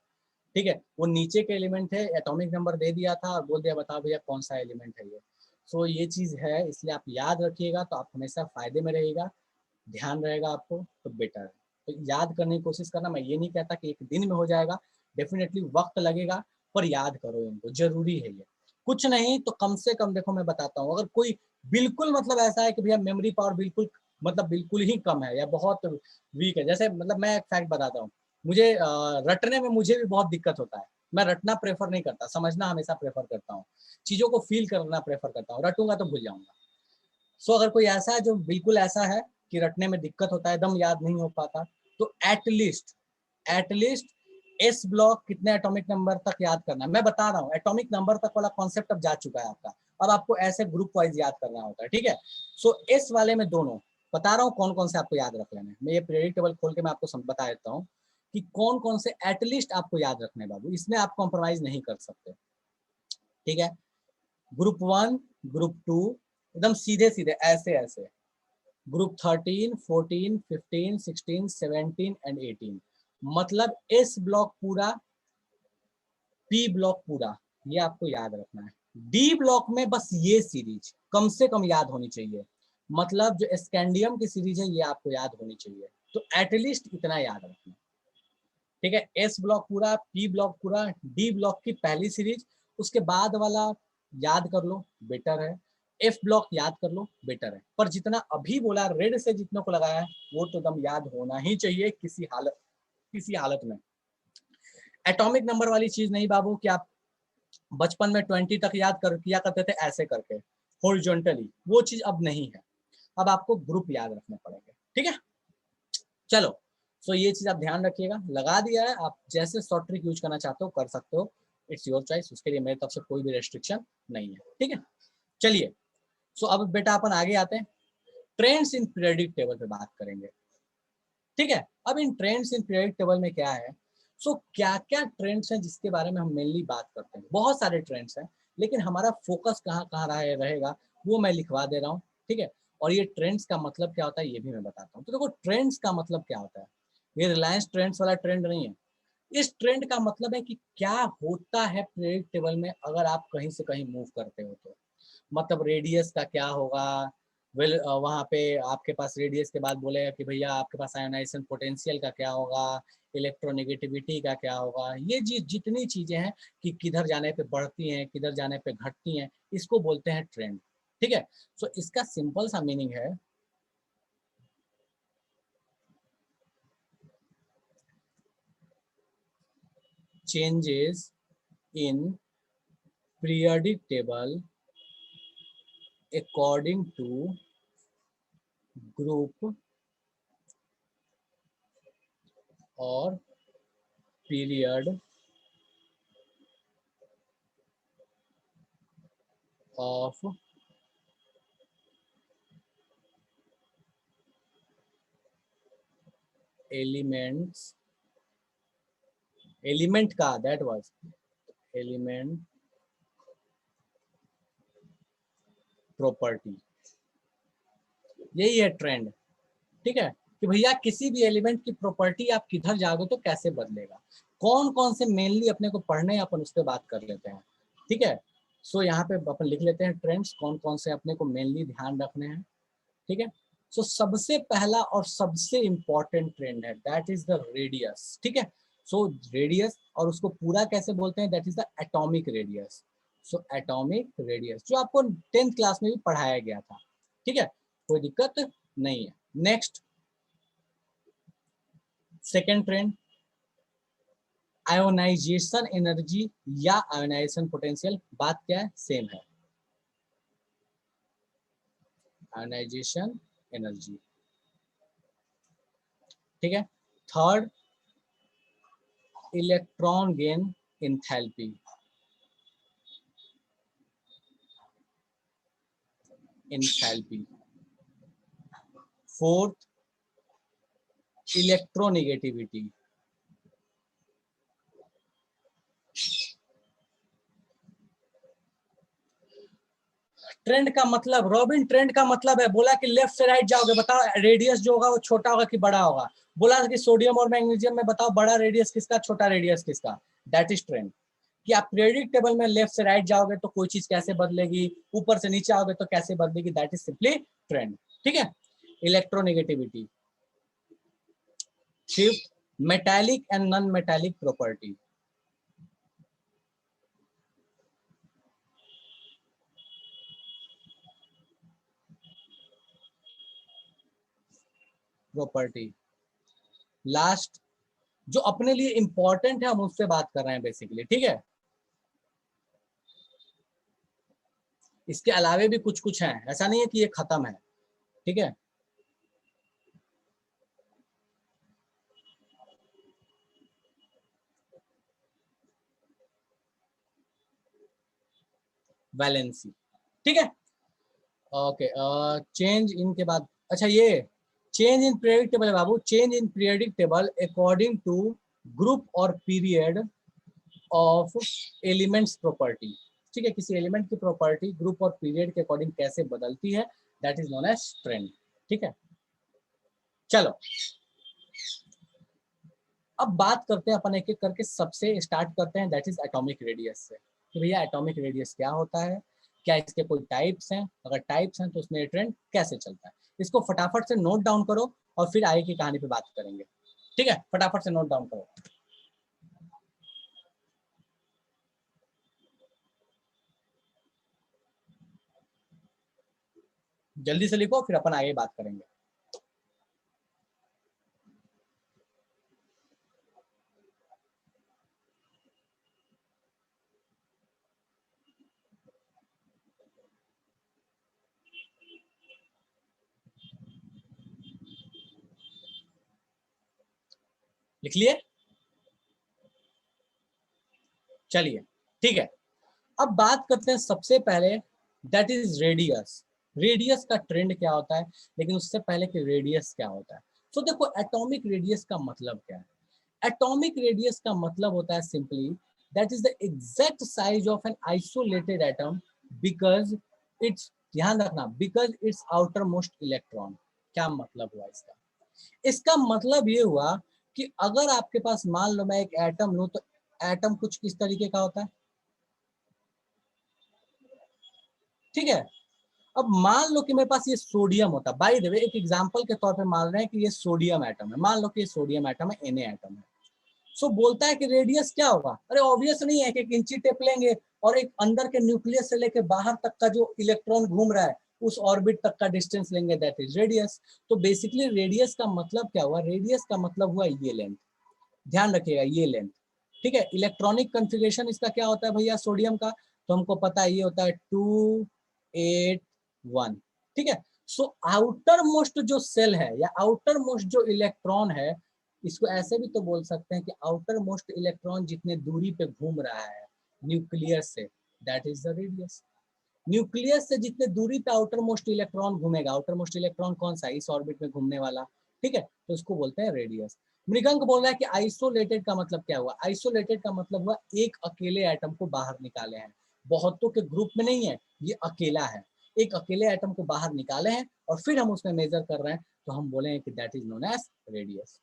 ठीक है, वो नीचे के एलिमेंट है, एटॉमिक नंबर दे दिया था और बोल दिया बताओ भैया कौन सा एलिमेंट है ये। सो ये चीज है, इसलिए आप याद रखिएगा तो आप हमेशा फायदे में रहेगा, ध्यान रहेगा आपको तो बेटर है। तो याद करने की कोशिश करना, मैं ये नहीं कहता कि एक दिन में हो जाएगा, डेफिनेटली वक्त लगेगा, पर याद करो इनको, जरूरी है ये। कुछ नहीं तो कम से कम देखो मैं बताता हूँ, अगर कोई बिल्कुल मतलब ऐसा है कि भैया मेमोरी पावर बिल्कुल मतलब बिल्कुल ही कम है या बहुत वीक है, जैसे मतलब मैं एक फैक्ट बताता हूँ, मुझे रटने में मुझे भी बहुत दिक्कत होता है, मैं रटना प्रेफर नहीं करता, समझना हमेशा प्रेफर करता हूँ, चीजों को फील करना प्रेफर करता हूँ, रटूंगा तो भूल जाऊंगा। सो अगर कोई ऐसा है जो बिल्कुल ऐसा है कि रटने में दिक्कत होता है, एकदम याद नहीं हो पाता, तो एटलीस्ट एस ब्लॉक कितने एटॉमिक नंबर तक याद करना है, मैं बता रहा हूँ, एटॉमिक नंबर तक वाला कॉन्सेप्ट अब जा चुका है आपका, अब आपको ऐसे ग्रुप वाइज याद करना होता है। ठीक है, सो एस वाले में दोनों बता रहा हूँ कौन कौन से आपको याद रख लेने, मैं ये पीरियोडिक टेबल खोल के मैं आपको बता देता हूँ। कि कौन कौन से एटलीस्ट आपको याद रखने बाबू, इसमें आप कॉम्प्रोमाइज नहीं कर सकते, ठीक है। ग्रुप 1, ग्रुप 2 एकदम सीधे सीधे ऐसे ऐसे, ग्रुप 13, 14, 15, 16, 17 एंड 18, मतलब एस ब्लॉक पूरा, पी ब्लॉक पूरा, ये आपको याद रखना है। डी ब्लॉक में बस ये सीरीज कम से कम याद होनी चाहिए, मतलब जो स्कैंडियम की सीरीज है ये आपको याद होनी चाहिए, तो एटलीस्ट इतना याद रखना, ठीक है। एस ब्लॉक पूरा, पी ब्लॉक पूरा, डी ब्लॉक की पहली सीरीज, उसके बाद वाला याद कर लो बेटर है, एफ ब्लॉक याद कर लो बेटर है, पर जितना अभी बोला रेड से जितनों को लगाया है वो तो एकदम याद होना ही चाहिए किसी हालत में। एटॉमिक नंबर वाली चीज नहीं बाबू कि आप बचपन में 20 तक याद किया करते थे ऐसे करके हॉरिजॉन्टली, वो चीज अब नहीं है, अब आपको ग्रुप याद रखने पड़ेंगे, ठीक है। चलो सो ये चीज आप ध्यान रखिएगा, लगा दिया है, आप जैसे शॉर्ट ट्रिक यूज करना चाहते हो कर सकते हो, इट्स योर चॉइस, उसके लिए मेरी तरफ से कोई भी रेस्ट्रिक्शन नहीं है, ठीक है। चलिए सो अब बेटा अपन आगे आते हैं, ट्रेंड्स इन पीरियोडिक टेबल पे बात करेंगे, ठीक है। अब इन ट्रेंड्स इन पीरियोडिक टेबल में क्या है, सो क्या क्या ट्रेंड्स हैं जिसके बारे में हम मेनली बात करते हैं, बहुत सारे ट्रेंड्स हैं, लेकिन हमारा फोकस कहाँ कहाँ रहेगा वो मैं लिखवा दे रहा हूँ, ठीक है। और ये ट्रेंड्स का मतलब क्या होता है ये भी मैं बताता हूँ। तो देखो ट्रेंड्स का मतलब क्या होता है, ये रिलायंस ट्रेंड्स वाला ट्रेंड नहीं है, इस ट्रेंड का मतलब है कि क्या होता है पीरियोडिक टेबल में अगर आप कहीं से कहीं मूव करते हो तो, मतलब रेडियस का क्या होगा, वहाँ पे आपके पास रेडियस के बाद बोलेगा कि भैया आपके पास आयोनाइजेशन पोटेंशियल का क्या होगा, इलेक्ट्रोनेगेटिविटी का क्या होगा, ये जितनी चीजें हैं कि किधर जाने पे बढ़ती हैं किधर जाने पे घटती हैं, इसको बोलते हैं ट्रेंड, ठीक है। सो इसका सिंपल सा मीनिंग है changes in periodic table according to group or period of elements, element का that was element प्रॉपर्टी, यही है ट्रेंड, ठीक है। कि भैया किसी भी एलिमेंट की प्रॉपर्टी आप किधर जाओगे तो कैसे बदलेगा, कौन कौन से मेनली अपने को पढ़ने अपन उस पर बात कर लेते हैं, ठीक है। सो यहाँ पे अपन लिख लेते हैं ट्रेंड्स कौन कौन से अपने को मेनली ध्यान रखने हैं, ठीक है। सो सबसे पहला और सबसे इंपॉर्टेंट ट्रेंड है दैट इज द रेडियस, ठीक है। सो रेडियस, और उसको पूरा कैसे बोलते हैं, that is the atomic radius. So atomic radius जो आपको 10th क्लास में भी पढ़ाया गया था, ठीक है, कोई दिक्कत नहीं है। Next second trend ionization energy या आयोनाइजेशन पोटेंशियल, बात क्या है सेम है, आयोनाइजेशन एनर्जी, ठीक है। Third electron gain enthalpy, enthalpy. Fourth electronegativity, trend का मतलब रॉबिन, ट्रेंड का मतलब है बोला कि लेफ्ट से राइट जाओगे, बताओ रेडियस जो होगा वो छोटा होगा कि बड़ा होगा, बोला कि सोडियम और मैग्नीशियम में बताओ बड़ा रेडियस किसका छोटा रेडियस किसका, दैट इज ट्रेंड। कि आप पीरियोडिक टेबल में लेफ्ट से राइट जाओगे तो कोई चीज कैसे बदलेगी, ऊपर से नीचे आओगे तो कैसे बदलेगी, दैट इज सिंपली ट्रेंड, ठीक है। Electronegativity. Fifth metallic and non metallic property, property. Last जो अपने लिए इंपॉर्टेंट है हम उससे बात कर रहे हैं बेसिकली, ठीक है। इसके अलावे भी कुछ कुछ हैं, ऐसा नहीं है कि ये खत्म है, ठीक है। वैलेंसी, ठीक है। ओके चेंज इन के बाद, अच्छा ये चेंज इन पीरियडिक टेबल है बाबू, change in periodic table according to group और पीरियड ऑफ एलिमेंट्स प्रॉपर्टी। ठीक है, किसी एलिमेंट की प्रॉपर्टी ग्रुप और पीरियड के अकॉर्डिंग कैसे बदलती है, that is known as trend. ठीक है, चलो अब बात करते हैं अपन एक एक करके, सबसे स्टार्ट करते हैं दैट इज एटॉमिक रेडियस से कि भैया एटॉमिक रेडियस क्या होता है, क्या इसके कोई टाइप्स हैं, अगर टाइप्स हैं तो उसमें ट्रेंड कैसे चलता है। इसको फटाफट से नोट डाउन करो और फिर आगे की कहानी पे बात करेंगे। ठीक है, फटाफट से नोट डाउन करो। जल्दी से लिखो फिर अपन आगे बात करेंगे। लिख लिए? चलिए ठीक है, अब बात करते हैं सबसे पहले दैट इज रेडियस। रेडियस का ट्रेंड क्या होता है, लेकिन उससे पहले कि रेडियस क्या होता है। तो देखो एटॉमिक रेडियस का मतलब क्या है। एटॉमिक रेडियस का मतलब होता है simply that is the exact size of an isolated atom because it's, ध्यान रखना, because it's outer most electron. क्या मतलब हुआ इसका? इसका मतलब ये हुआ कि अगर आपके पास मान लो मैं एक एटम लूं तो एटम कुछ इस तरीके का होता है। ठीक है, अब मान लो कि मेरे पास ये सोडियम होता, बाय द वे एक एग्जांपल के तौर पे मान रहे हैं कि ये सोडियम एटम है, मान लो कि ये सोडियम एटम है, Na एटम है। सो बोलता है कि रेडियस क्या होगा, अरे ऑब्वियस नहीं है कि एक इंची टेप लेंगे और एक अंदर के न्यूक्लियस से लेके बाहर तक का जो इलेक्ट्रॉन घूम रहा है उस ऑर्बिट तक का डिस्टेंस लेंगे, दैट इज रेडियस। तो बेसिकली रेडियस का मतलब क्या हुआ, रेडियस का मतलब हुआ ये लेंथ, ध्यान रखिएगा ये लेंथ। ठीक है, इलेक्ट्रॉनिक कन्फिगरेशन इसका क्या होता है भैया सोडियम का, तो हमको पता है ये होता है 281। ठीक है, सो आउटर मोस्ट जो सेल है या आउटर मोस्ट जो इलेक्ट्रॉन है, इसको ऐसे भी तो बोल सकते हैं कि आउटर मोस्ट इलेक्ट्रॉन जितने दूरी पे घूम रहा है न्यूक्लियस से, that is the radius. Nucleus से जितने दूरी पे आउटर मोस्ट इलेक्ट्रॉन घूमेगा, आउटर मोस्ट इलेक्ट्रॉन कौन सा, इस ऑर्बिट में घूमने वाला। ठीक है, तो इसको बोलते हैं रेडियस। मृगंक बोल रहा है कि आइसोलेटेड का मतलब क्या हुआ, आइसोलेटेड का मतलब हुआ एक अकेले एटम को बाहर निकाले हैं, बहुतों के ग्रुप में नहीं है, ये अकेला है, एक अकेले एटम को बाहर निकाले हैं और फिर हम उसमें मेजर कर रहे हैं, तो हम बोलेंगे कि that is known as radius.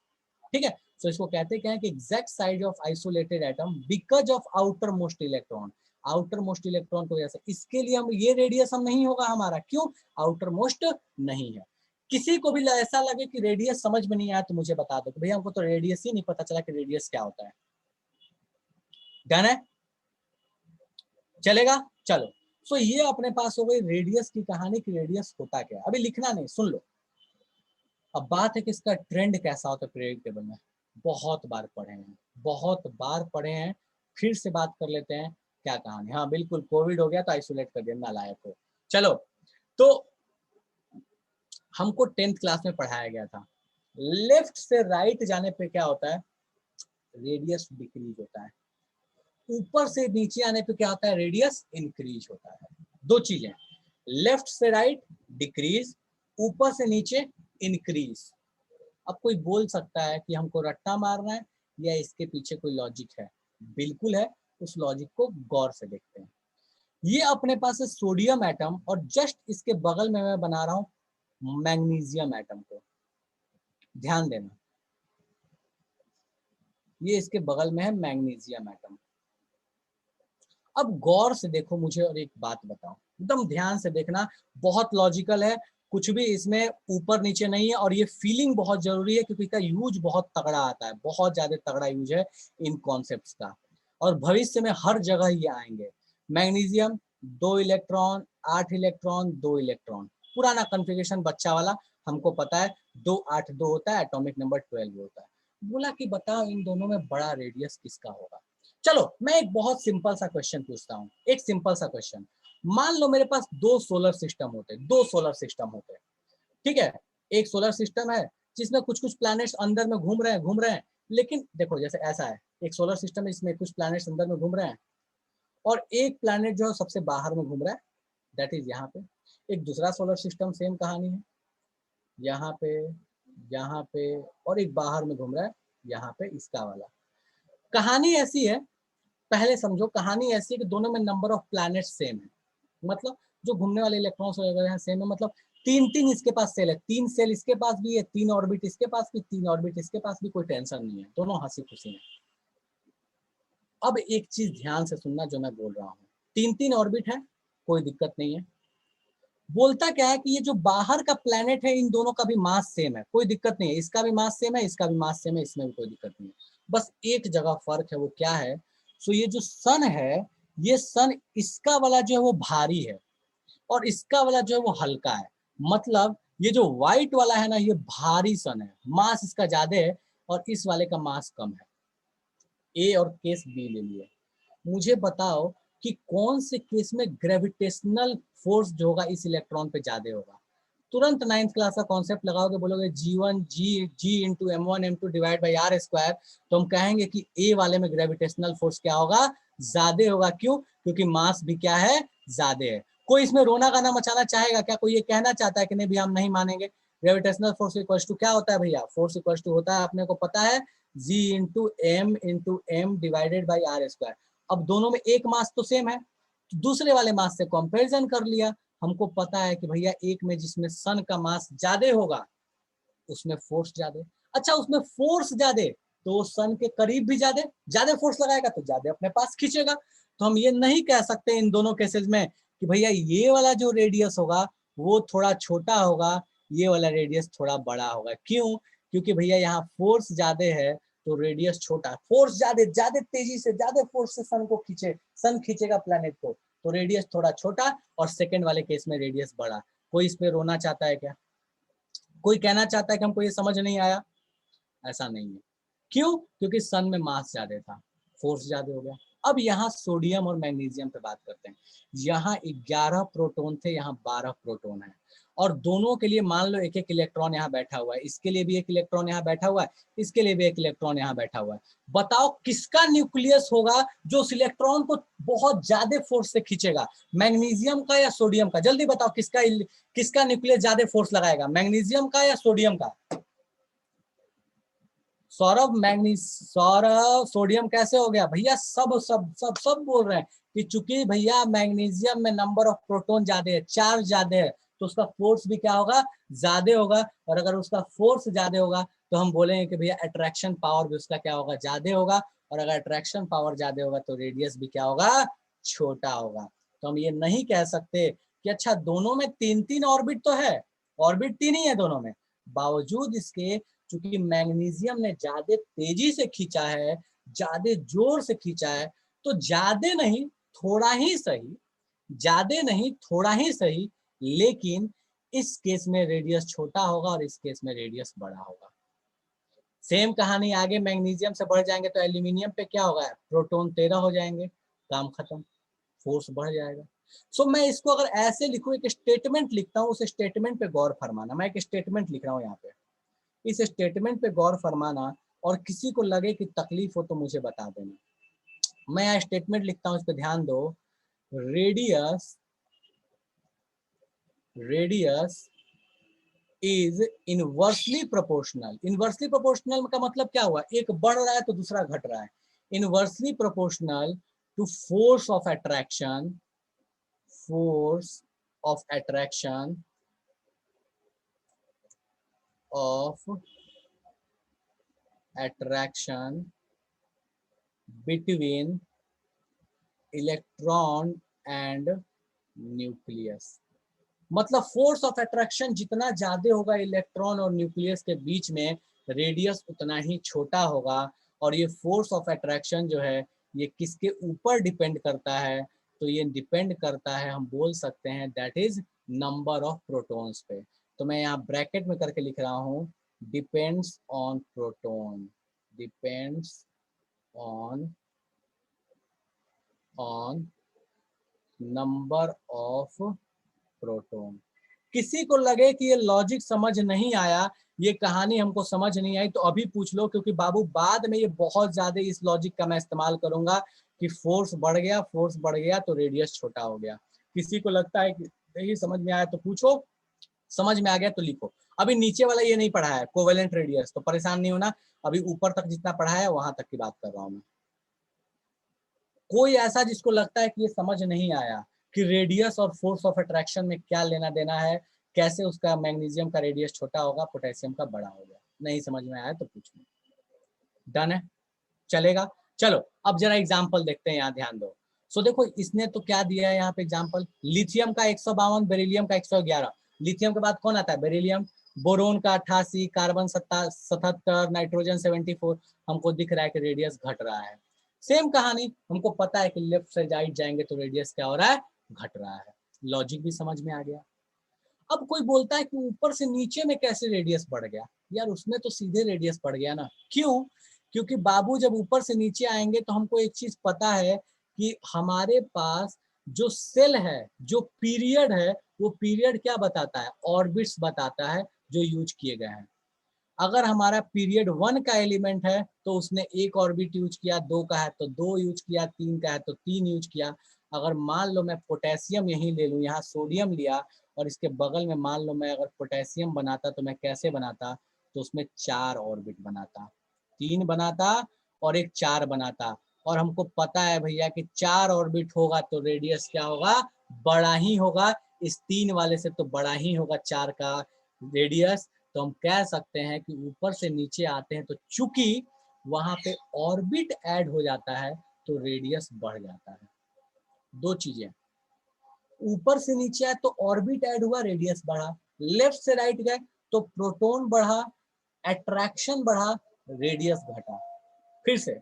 ठीक है, तो इसको कहते क्या है कि exact size of isolated atom because of outermost electron, outermost electron को जैसे, इसके लिए हम ये रेडियस हम नहीं होगा हमारा, क्यों, आउटर मोस्ट नहीं है। किसी को भी ऐसा लगे कि रेडियस समझ में नहीं आया तो मुझे बता दो कि भैया हमको तो रेडियस ही नहीं पता चला कि रेडियस क्या होता है। डन है, चलेगा, चलो। सो ये अपने पास हो गई रेडियस की कहानी कि रेडियस होता क्या है। अभी लिखना नहीं, सुन लो। अब बात है कि इसका ट्रेंड कैसा होता है पीरियडिक टेबल में, बहुत बार पढ़े हैं, बहुत बार पढ़े हैं, फिर से बात कर लेते हैं क्या कहानी। हाँ बिल्कुल, कोविड हो गया तो आइसोलेट कर दिया नालायक को। चलो, तो हमको 10th क्लास में पढ़ाया गया था, लेफ्ट से राइट जाने पे क्या होता है, रेडियस डिक्रीज होता है, ऊपर से नीचे आने पे क्या होता है, रेडियस इंक्रीज होता है। दो चीजें, लेफ्ट से राइट डिक्रीज, ऊपर से नीचे इंक्रीज। अब कोई बोल सकता है कि हमको रट्टा मारना है या इसके पीछे कोई लॉजिक है, बिल्कुल है, उस लॉजिक को गौर से देखते हैं। ये अपने पास है सोडियम एटम और जस्ट इसके बगल में मैं बना रहा हूं मैग्नीशियम एटम को, ध्यान देना, ये इसके बगल में है मैग्नीशियम एटम। अब गौर से देखो मुझे और एक बात बताओ, एकदम ध्यान से देखना, बहुत लॉजिकल है, कुछ भी इसमें ऊपर नीचे नहीं है, और ये फीलिंग बहुत जरूरी है क्योंकि इसका यूज बहुत तगड़ा आता है, बहुत ज्यादा तगड़ा यूज है इन कॉन्सेप्ट्स का, और भविष्य में हर जगह ये आएंगे। मैग्नीशियम 2 इलेक्ट्रॉन, 8 इलेक्ट्रॉन, 2 इलेक्ट्रॉन, पुराना कॉन्फ़िगरेशन बच्चा वाला, हमको पता है 2 8 2 होता है, एटॉमिक नंबर 12 होता है। बोला कि बताओ इन दोनों में बड़ा रेडियस किसका होगा। चलो मैं एक बहुत सिंपल सा क्वेश्चन पूछता हूँ, एक सिंपल सा क्वेश्चन। मान लो मेरे पास 2 सोलर सिस्टम होते, 2 सोलर सिस्टम होते, ठीक है, एक सोलर सिस्टम है जिसमें कुछ कुछ प्लैनेट्स अंदर में घूम रहे हैं, लेकिन देखो जैसे ऐसा है, एक सोलर सिस्टम है इसमें कुछ प्लैनेट्स अंदर में घूम रहे हैं और एक प्लैनेट जो है सबसे बाहर में घूम रहा है, दैट इज यहाँ पे। एक दूसरा सोलर सिस्टम सेम कहानी है, यहाँ पे यहाँ पे, और एक बाहर में घूम रहा है यहाँ पे इसका वाला। कहानी ऐसी है, पहले समझो कहानी ऐसी है कि दोनों में नंबर ऑफ प्लैनेट सेम है, मतलब जो घूमने वाले इलेक्ट्रॉन्स वगैरह सेम है, मतलब तीन तीन इसके पास सेल है, 3 सेल इसके पास भी है, 3 ऑर्बिट इसके पास भी, 3 ऑर्बिट इसके पास भी, कोई टेंशन नहीं है, दोनों हंसी खुशी हैं। अब एक चीज ध्यान से सुनना जो मैं बोल रहा हूँ, 3 ऑर्बिट है, कोई दिक्कत नहीं है। बोलता क्या है कि ये जो बाहर का प्लेनेट है इन दोनों का भी मास सेम है, कोई दिक्कत नहीं है, इसका भी मास सेम है, इसका भी मास सेम है, इसमें भी कोई दिक्कत नहीं है। बस एक जगह फर्क है, वो क्या है? सो ये जो सन है, ये सन इसका वाला जो है वो भारी है और इसका वाला जो है वो हल्का है। मतलब ये जो व्हाइट वाला है ना, ये भारी सन है, मास इसका ज्यादा है और इस वाले का मास कम है। ए और केस बी ले लिए। मुझे बताओ कि कौन से केस में ग्रेविटेशनल फोर्स जो होगा इस इलेक्ट्रॉन पे ज्यादा होगा? तुरंत 9th क्लास का कॉन्सेप्ट लगाओगे, बोलोगे G1 G into M1 M2 divide by R square, तो हम कहेंगे कि ए वाले में ग्रेविटेशनल फोर्स क्या होगा? ज्यादा होगा। क्यों? क्योंकि मास भी क्या है? ज्यादा है। कोई इसमें रोना गाना मचाना चाहेगा क्या? कोई ये कहना चाहता है कि नहीं भैया हम नहीं मानेंगे? ग्रेविटेशनल फोर्स इक्वल टू क्या होता है भैया? फोर्स इक्वल टू होता है, अपने को पता है, G into M divided by R square. अब दोनों में एक मास तो सेम है, तो दूसरे वाले मास से कंपैरिजन कर लिया। हमको पता है कि भैया एक में जिसमें सन का मास ज्यादा होगा उसमें फोर्स ज्यादा। अच्छा, उसमें फोर्स ज्यादा तो सन के करीब भी ज्यादा ज्यादा फोर्स लगाएगा तो ज्यादा अपने पास खींचेगा। तो हम ये नहीं कह सकते इन दोनों केसेस में कि भैया ये वाला जो रेडियस होगा वो थोड़ा छोटा होगा, ये वाला रेडियस थोड़ा बड़ा होगा। क्यों? क्योंकि भैया यहाँ फोर्स ज्यादा है तो रेडियस छोटा, फोर्स ज्यादा ज्यादा तेजी से ज्यादा फोर्स से सन को खींचे, सन खींचेगा प्लेनेट को, तो रेडियस थोड़ा छोटा, और सेकंड वाले केस में रेडियस बड़ा। कोई इस पे रोना चाहता है क्या? कोई कहना चाहता है कि हमको ये समझ नहीं आया? ऐसा नहीं है। क्यों? क्योंकि सन में मास ज्यादा था, फोर्स ज्यादा हो गया। अब यहाँ सोडियम और मैग्नीशियम पे बात करते हैं। यहाँ 11 प्रोटॉन थे, यहाँ 12 प्रोटॉन है, और दोनों के लिए मान लो एक एक इलेक्ट्रॉन यहाँ बैठा हुआ है, इसके लिए भी एक इलेक्ट्रॉन यहाँ बैठा हुआ है, इसके लिए भी एक इलेक्ट्रॉन यहाँ बैठा हुआ है। बताओ किसका न्यूक्लियस होगा जो उस इलेक्ट्रॉन को बहुत ज्यादा फोर्स से खींचेगा? मैग्नीशियम का या सोडियम का? जल्दी बताओ किसका न्यूक्लियस ज्यादा फोर्स लगाएगा, मैग्नीशियम का या सोडियम का? सौरभ सोडियम कैसे हो गया भैया? सब सब सब सब बोल रहे हैं कि चूंकि भैया मैग्नीशियम में नंबर ऑफ प्रोटॉन ज्यादा है, चार्ज ज्यादा है, तो उसका फोर्स भी क्या होगा? ज्यादा होगा। और अगर उसका फोर्स ज्यादा होगा तो हम बोलेंगे कि भैया अट्रैक्शन पावर भी उसका क्या होगा? ज्यादा होगा। और अगर अट्रैक्शन पावर ज्यादा होगा तो रेडियस भी क्या होगा? छोटा होगा। तो हम ये नहीं कह सकते कि अच्छा दोनों में 3 ऑर्बिट तो है, ऑर्बिट 3 ही है दोनों में, बावजूद इसके चूंकि मैग्नीशियम ने ज्यादा तेजी से खींचा है, ज्यादा जोर से खींचा है, तो ज्यादा नहीं थोड़ा ही सही, ज्यादा नहीं थोड़ा ही सही, लेकिन इस केस में रेडियस छोटा होगा और इस केस में रेडियस बड़ा होगा। सेम कहानी आगे, मैग्नीशियम से बढ़ जाएंगे तो एल्यूमिनियम पे क्या होगा? प्रोटॉन 13 हो जाएंगे, काम खत्म, फोर्स बढ़ जाएगा। सो मैं इसको अगर ऐसे लिखूं, एक स्टेटमेंट लिखता हूं, उस स्टेटमेंट पे गौर फरमाना। मैं एक स्टेटमेंट लिख रहा हूं यहाँ पे, इस स्टेटमेंट पे गौर फरमाना, और किसी को लगे कि तकलीफ हो तो मुझे बता देना। मैं यहाँ स्टेटमेंट लिखता हूँ, इस पे ध्यान दो। Radius is inversely proportional. Inversely proportional का मतलब क्या हुआ? एक बढ़ रहा है तो दूसरा घट रहा है। Inversely proportional to force of attraction, force of attraction between electron and nucleus. मतलब फोर्स ऑफ अट्रैक्शन जितना ज्यादा होगा इलेक्ट्रॉन और न्यूक्लियस के बीच में, रेडियस उतना ही छोटा होगा। और ये फोर्स ऑफ अट्रैक्शन जो है ये किसके ऊपर डिपेंड करता है? तो ये डिपेंड करता है, हम बोल सकते हैं that is number of protons पे। तो मैं यहाँ ब्रैकेट में करके लिख रहा हूँ, depends on proton, depends on number of proton. किसी को लगे कि ये लॉजिक समझ नहीं आया, ये कहानी हमको समझ नहीं आई, तो अभी पूछ लो, क्योंकि बाबू बाद में ये बहुत ज्यादा इस लॉजिक का मैं इस्तेमाल करूंगा कि फोर्स बढ़ गया तो रेडियस छोटा हो गया। किसी को लगता है कि नहीं समझ में आया तो पूछो, समझ में आ गया तो लिखो। अभी नीचे वाला ये नहीं पढ़ा है कोवेलेंट रेडियस, तो परेशान नहीं होना, अभी ऊपर तक जितना पढ़ा है वहां तक की बात कर रहा हूं मैं। कोई ऐसा जिसको लगता है कि ये समझ नहीं आया कि रेडियस और फोर्स ऑफ अट्रैक्शन में क्या लेना देना है, कैसे उसका मैग्नीशियम का रेडियस छोटा होगा पोटेशियम का बड़ा होगा, नहीं समझ में आया तो पूछो। डन है, चलेगा। चलो अब जरा एग्जांपल देखते हैं, यहाँ ध्यान दो। सो देखो इसने तो क्या दिया है यहाँ पे एग्जांपल, लिथियम का 152, बेरिलियम का 111। लिथियम के बाद कौन आता है, बेरिलियम। बोरोन का 88, कार्बन 77, नाइट्रोजन 74। हमको दिख रहा है कि रेडियस घट रहा है। सेम कहानी, हमको पता है कि लेफ्ट से राइट जाएंगे तो रेडियस क्या हो रहा है, घट रहा है। लॉजिक भी समझ में आ गया। अब कोई बोलता है कि ऊपर से नीचे में कैसे रेडियस बढ़ गया, यार उसमें तो सीधे रेडियस बढ़ गया ना। क्यों? क्योंकि बाबू जब ऊपर से नीचे आएंगे तो हमको एक चीज पता है कि हमारे पास जो सेल है, जो पीरियड है, वो पीरियड क्या बताता है, ऑर्बिट्स बताता है जो यूज किए गए हैं। अगर हमारा पीरियड 1 का एलिमेंट है तो उसने एक ऑर्बिट यूज किया, 2 का है तो 2 यूज किया, 3 का है तो 3 यूज किया। अगर मान लो मैं पोटेशियम यहीं ले लूँ, यहाँ सोडियम लिया और इसके बगल में मान लो मैं अगर पोटेशियम बनाता तो मैं कैसे बनाता, तो उसमें 4 ऑर्बिट बनाता, 3 बनाता और एक 4 बनाता। और हमको पता है भैया कि 4 ऑर्बिट होगा तो रेडियस क्या होगा, बड़ा ही होगा। इस 3 वाले से तो बड़ा ही होगा 4 का रेडियस। तो हम कह सकते हैं कि ऊपर से नीचे आते हैं तो चूंकि वहां पे ऑर्बिट ऐड हो जाता है तो रेडियस बढ़ जाता है। दो चीजें, ऊपर से नीचे आए तो ऑर्बिट ऐड हुआ, रेडियस बढ़ा। लेफ्ट से राइट गए तो प्रोटॉन बढ़ा, अट्रैक्शन बढ़ा, रेडियस घटा। फिर से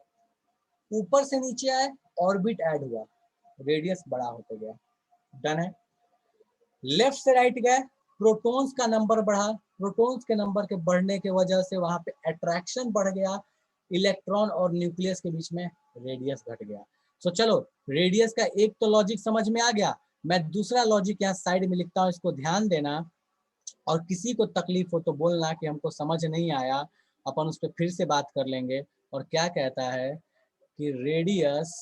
ऊपर से नीचे आए, ऑर्बिट ऐड हुआ, रेडियस बड़ा होते गया। डन है। लेफ्ट से राइट गए, प्रोटॉन्स का नंबर बढ़ा, प्रोटॉन्स के नंबर के बढ़ने के वजह से वहां पे अट्रैक्शन बढ़ गया, इलेक्ट्रॉन और न्यूक्लियस के बीच में रेडियस घट गया। सो चलो रेडियस का एक तो लॉजिक समझ में आ गया। मैं दूसरा लॉजिक यहाँ साइड में लिखता हूँ, इसको ध्यान देना। और किसी को तकलीफ हो तो बोलना कि हमको समझ नहीं आया, अपन उस पर फिर से बात कर लेंगे। और क्या कहता है कि radius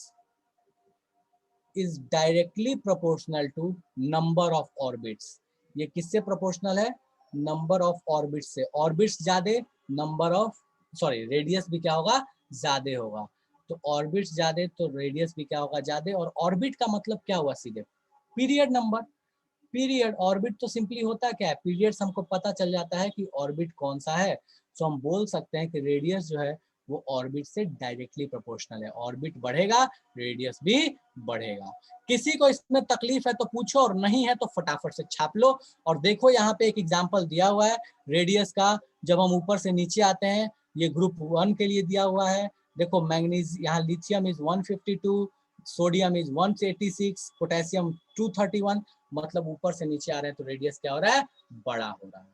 is directly proportional to number of orbits. ये किससे प्रोपोर्शनल है, नंबर ऑफ ऑर्बिट्स से। ऑर्बिट्स ज्यादा, नंबर ऑफ रेडियस भी क्या होगा, ज्यादा होगा। तो ऑर्बिट्स ज्यादा तो रेडियस भी क्या होगा, ज्यादा। और ऑर्बिट का मतलब क्या हुआ, सीधे पीरियड नंबर। पीरियड, ऑर्बिट तो सिंपली होता क्या है, पीरियड्स हमको पता चल जाता है कि ऑर्बिट कौन सा है। सो हम बोल सकते हैं कि रेडियस जो है वो ऑर्बिट से डायरेक्टली प्रोपोर्शनल है। ऑर्बिट बढ़ेगा, रेडियस भी बढ़ेगा। किसी को इसमें तकलीफ है तो पूछो, और नहीं है तो फटाफट से छाप लो। और देखो यहाँ पे एक एग्जांपल दिया हुआ है रेडियस का। जब हम ऊपर से नीचे आते हैं, ये ग्रुप 1 के लिए दिया हुआ है। देखो मैग्नीज, यहाँ lithium is 152, sodium is 186, potassium 231। मतलब ऊपर से नीचे आ रहे हैं तो रेडियस क्या हो रहा है, बड़ा हो रहा है।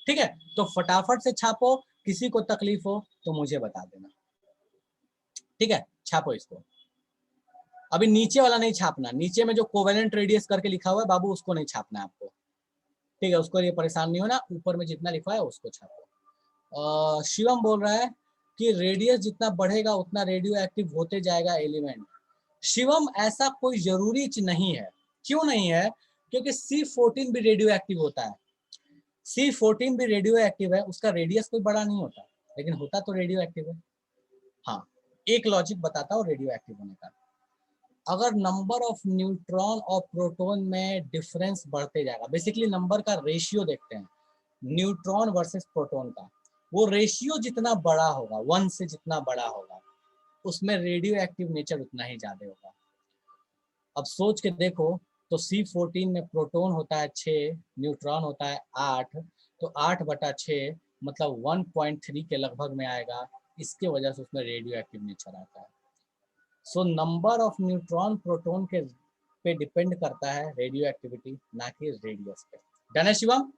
ठीक है, तो फटाफट से छापो, किसी को तकलीफ हो तो मुझे बता देना। ठीक है, छापो इसको। अभी नीचे वाला नहीं छापना, नीचे में जो कोवेलेंट रेडियस करके लिखा हुआ है बाबू, उसको नहीं छापना है आपको। ठीक है, उसको लिए परेशान नहीं होना, ऊपर में जितना लिखा है उसको छापो। शिवम बोल रहा है कि रेडियस जितना बढ़ेगा उतना रेडियो एक्टिव होते जाएगा एलिमेंट। शिवम ऐसा कोई जरूरी नहीं है। क्यों नहीं है? क्योंकि C14 भी रेडियो एक्टिव होता है। C14 भी रेडियो एक्टिव है, उसका रेडियस कोई बड़ा नहीं होता, लेकिन होता तो रेडियो एक्टिव है। हाँ, एक लॉजिक बताता हूँ रेडियो एक्टिव होने का। अगर नंबर ऑफ न्यूट्रॉन और प्रोटॉन में डिफरेंस बढ़ते जाएगा, बेसिकली नंबर का रेशियो देखते हैं, न्यूट्रॉन वर्सेस प्रोटॉन का, वो रेशियो जितना बड़ा होगा, 1 से जितना बड़ा होगा, उसमें रेडियो एक्टिव नेचर उतना ही ज्यादा होगा। अब सोच के देखो, तो C14 में प्रोटॉन होता है 6, न्यूट्रॉन होता है 8, तो 8/6 मतलब 1.3 के लगभग में आएगा। इसके वजह से उसमें रेडियो एक्टिव नेचर आता है। So number of neutron proton के पे डिपेंड करता है रेडियो एक्टिविटी, ना कि रेडियस पे। डन है शिवम?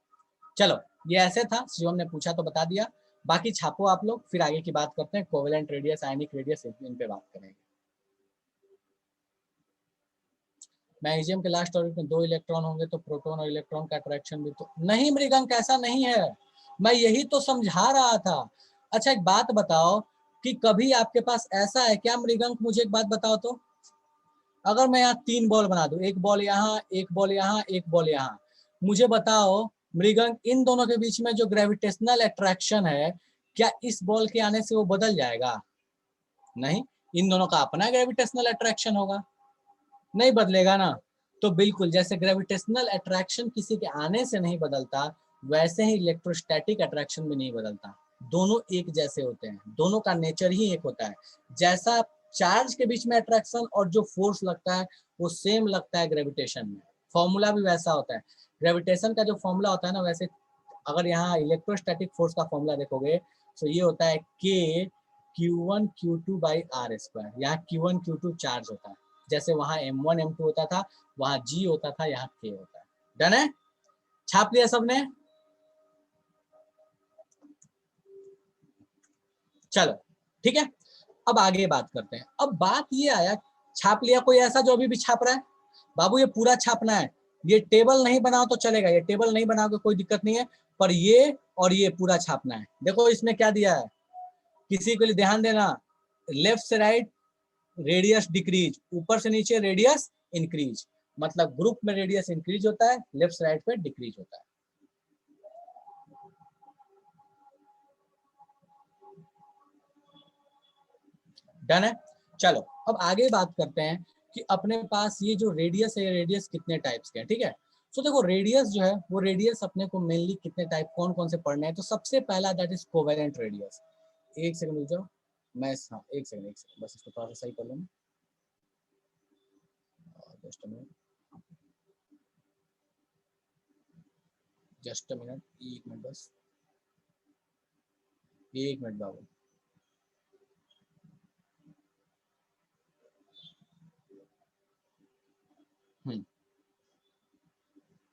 चलो ये ऐसे था, शिवम ने पूछा तो बता दिया। बाकी छापो आप लोग, फिर आगे की बात करते हैं। कोवेलेंट रेडियस, आयनिक रेडियस, इन पे बात करेंगे। मैग्नीशियम के लास्ट ऑर्बिट में 2 इलेक्ट्रॉन होंगे तो प्रोटॉन और इलेक्ट्रॉन का अट्रैक्शन भी तो नहीं। मृगंक ऐसा नहीं है, मैं यही तो समझा रहा था। अच्छा एक बात बताओ कि कभी आपके पास ऐसा है क्या मृगंक, मुझे एक बात बताओ तो, अगर मैं यहाँ 3 बॉल बना दूं, एक बॉल यहाँ, एक बॉल यहाँ, एक बॉल यहाँ, मुझे बताओ मृगंक, इन दोनों के बीच में जो ग्रेविटेशनल अट्रैक्शन है, क्या इस बॉल के आने से वो बदल जाएगा? नहीं, इन दोनों का अपना ग्रेविटेशनल अट्रैक्शन होगा, नहीं बदलेगा ना। तो बिल्कुल जैसे ग्रेविटेशनल अट्रैक्शन किसी के आने से नहीं बदलता, वैसे ही इलेक्ट्रोस्टैटिक अट्रैक्शन भी नहीं बदलता। दोनों एक जैसे होते हैं, दोनों का नेचर ही एक होता है। जैसा चार्ज के बीच में अट्रैक्शन और जो फोर्स लगता है वो सेम लगता है ग्रेविटेशन में, फॉर्मूला भी वैसा होता है। ग्रेविटेशन का जो फॉर्मूला होता है ना, वैसे अगर यहाँ इलेक्ट्रोस्टैटिक फोर्स का फॉर्मूला देखोगे तो ये होता है K Q1 Q2 by are square. यहाँ Q1 Q2 चार्ज होता है, जैसे वहाँ M1 M2 होता था, वहाँ G होता था, यहाँ K होता है। डन है? छाप लिया सबने? चलो ठीक है, अब आगे बात करते हैं। अब बात ये आया, छाप लिया कोई ऐसा जो अभी भी छाप रहा है? बाबू ये पूरा छापना है, ये टेबल नहीं बनाओ तो चलेगा, ये टेबल नहीं बनाओगे कोई दिक्कत नहीं है, पर ये और ये पूरा छापना है। देखो इसमें क्या दिया है, किसी के लिए ध्यान देना, लेफ्ट से राइट रेडियस डिक्रीज, ऊपर से नीचे रेडियस इंक्रीज, मतलब ग्रुप में रेडियस इंक्रीज होता है, लेफ्ट से राइट पे डिक्रीज होता है। डन है? चलो अब आगे बात करते हैं कि अपने पास ये जो रेडियस है, रेडियस कितने टाइप्स के हैं, ठीक है। सो देखो रेडियस जो है, वो रेडियस अपने को मेनली कितने टाइप, कौन कौन से पढ़ने हैं। तो सबसे पहला दैट इज कोवेलेंट रेडियस। एक सेकंड रुक जाओ, मैं हाँ एक सेकंड बस इसको थोड़ा सा सही कर लूँ, just a minute, just a minute, एक मिनट बस, एक मिनट बाबू।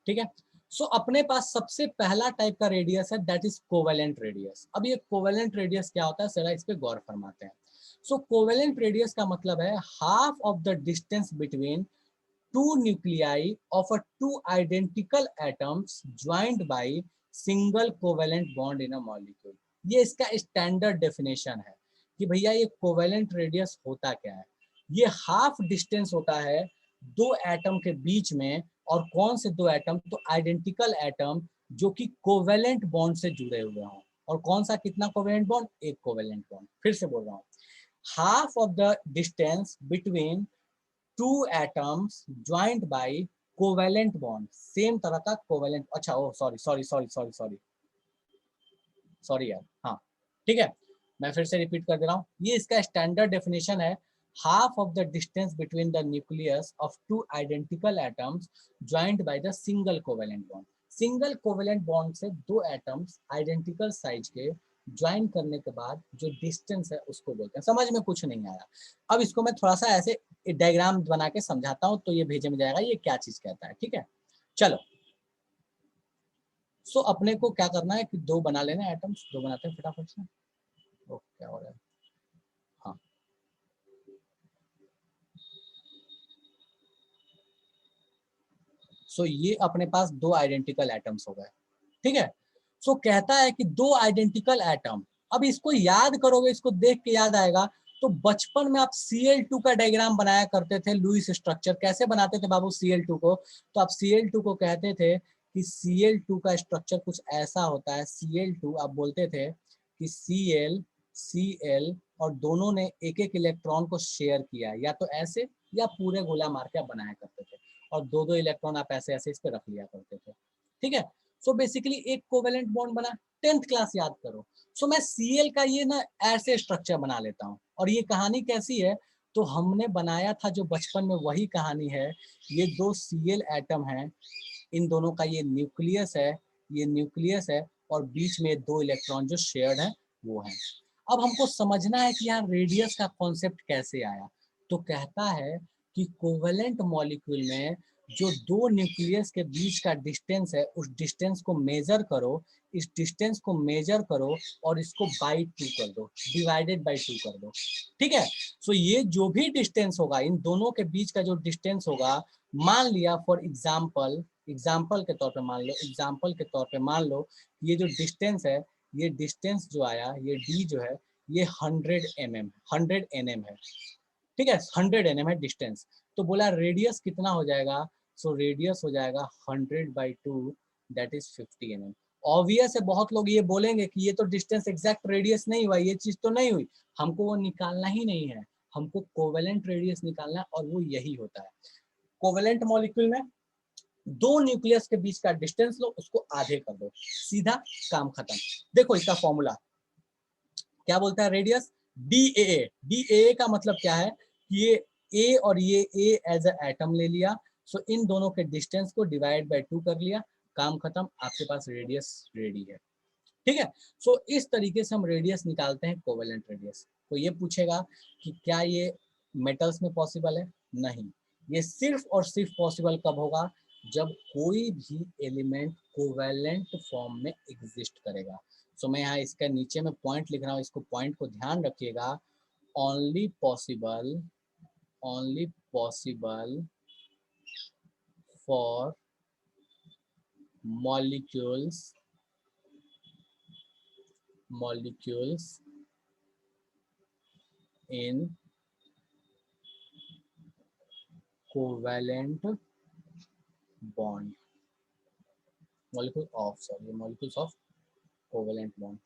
ठीक है। सो अपने पास सबसे पहला टाइप का रेडियस है दैट इज कोवेलेंट रेडियस। अब ये कोवेलेंट रेडियस क्या होता है, जरा इस पे गौर फरमाते हैं। सो कोवेलेंट रेडियस का मतलब है half of the distance between two nuclei of a two identical atoms joined by single covalent bond in a molecule. ये इसका स्टैंडर्ड डेफिनेशन है कि भैया ये कोवेलेंट रेडियस होता क्या है। ये हाफ डिस्टेंस होता है दो एटम के बीच में, और कौन से दो एटम, तो आइडेंटिकल एटम जो कि कोवेलेंट बॉन्ड से जुड़े हुए हों। और कौन सा कितना कोवेलेंट बॉन्ड, एक कोवेलेंट बॉन्ड। फिर से बोल रहा हूँ, half of the distance between two atoms joined by covalent bond, same तरह का कोवेलेंट। अच्छा oh sorry sorry sorry sorry sorry sorry यार, हाँ ठीक है, मैं फिर से रिपीट कर दे रहा हूँ। ये इसका स्टैंडर्ड डेफिनेशन है, half of the distance between the nucleus of two identical atoms joined by the single covalent bond। Single covalent bond से दो एटम्स आइडेंटिकल साइज के ज्वाइन करने के बाद जो डिस्टेंस है उसको बोलते हैं। समझ में कुछ नहीं आया, अब इसको मैं थोड़ा सा ऐसे डायग्राम बना के समझाता हूँ तो ये भेजे में जाएगा ये क्या चीज कहता है, ठीक है। चलो सो अपने को क्या करना है कि दो बना लेना एटम्स, दो बनाते हैं फटाफट से। ओ क्या हो रहा है, हाँ सो ये अपने पास दो आइडेंटिकल एटम्स हो गए, ठीक है। सो कहता है कि दो आइडेंटिकल एटम, अब इसको याद करोगे, इसको देख के याद आएगा। तो बचपन में आप Cl2 का डायग्राम बनाया करते थे, लुईस स्ट्रक्चर कैसे बनाते थे बाबू Cl2 को, तो आप Cl2 को कहते थे कि Cl2 का स्ट्रक्चर कुछ ऐसा होता है। Cl2 आप बोलते थे कि Cl Cl और दोनों ने एक एक इलेक्ट्रॉन को शेयर किया, या तो ऐसे या पूरे गोला मार के आप बनाया करते थे, और दो दो इलेक्ट्रॉन आप ऐसे ऐसे इस पे रख लिया करते थे, ठीक है। सो बेसिकली एक कोवेलेंट बॉन्ड बना, 10th क्लास याद करो। सो मैं Cl का ये ना ऐसे स्ट्रक्चर बना लेता हूँ, और ये कहानी कैसी है, तो हमने बनाया था जो बचपन में वही कहानी है। ये दो Cl एटम हैं, इन दोनों का ये न्यूक्लियस है, ये न्यूक्लियस है, और बीच में दो इलेक्ट्रॉन जो शेयर्ड है वो है। अब हमको समझना है कि यार रेडियस का कॉन्सेप्ट कैसे आया। तो कहता है कि कोवेलेंट मॉलिक्यूल में जो दो न्यूक्लियस के बीच का डिस्टेंस है, उस डिस्टेंस को मेजर करो, इस डिस्टेंस को मेजर करो और इसको बाई 2 कर दो, डिवाइडेड बाई 2 कर दो, ठीक है। सो ये जो भी डिस्टेंस होगा, इन दोनों के बीच का जो डिस्टेंस होगा, मान लिया फॉर एग्जाम्पल, एग्जाम्पल के तौर पे मान लो, एग्जाम्पल के तौर पे मान लो ये जो डिस्टेंस है, ये डिस्टेंस जो आया, ये d जो है ये 100 mm 100 nm है, ठीक है, 100 nm है डिस्टेंस। तो बोला रेडियस कितना हो जाएगा, सो रेडियस हो जाएगा 100/2 दैट इज 50 mm। ऑब्वियस है, बहुत लोग ये बोलेंगे कि ये तो डिस्टेंस एग्जैक्ट रेडियस नहीं हुआ, ये चीज तो नहीं हुई। हमको वो निकालना ही नहीं है, हमको कोवेलेंट रेडियस निकालना है, और वो यही होता है। कोवेलेंट मॉलिक्यूल में दो न्यूक्लियस के बीच का डिस्टेंस लो, उसको आधे कर दो, सीधा काम खत्म। देखो इसका फॉर्मूला क्या बोलता है, रेडियस DAA। DAA का मतलब क्या है कि ये A और ये A एज अ एटम ले लिया, सो इन दोनों के डिस्टेंस को डिवाइड बाय 2 कर लिया, काम खत्म, आपके पास रेडियस रेडी है। ठीक है, सो इस तरीके से हम रेडियस निकालते हैं, कोवेलेंट रेडियस। तो ये पूछेगा कि क्या ये मेटल्स में पॉसिबल है? नहीं, ये सिर्फ और सिर्फ पॉसिबल कब होगा, जब कोई भी एलिमेंट कोवेलेंट फॉर्म में एग्जिस्ट करेगा। सो मैं यहाँ इसका नीचे में पॉइंट लिख रहा हूँ, इसको पॉइंट को ध्यान रखिएगा। Only possible for molecules in covalent bond, molecules of covalent bond।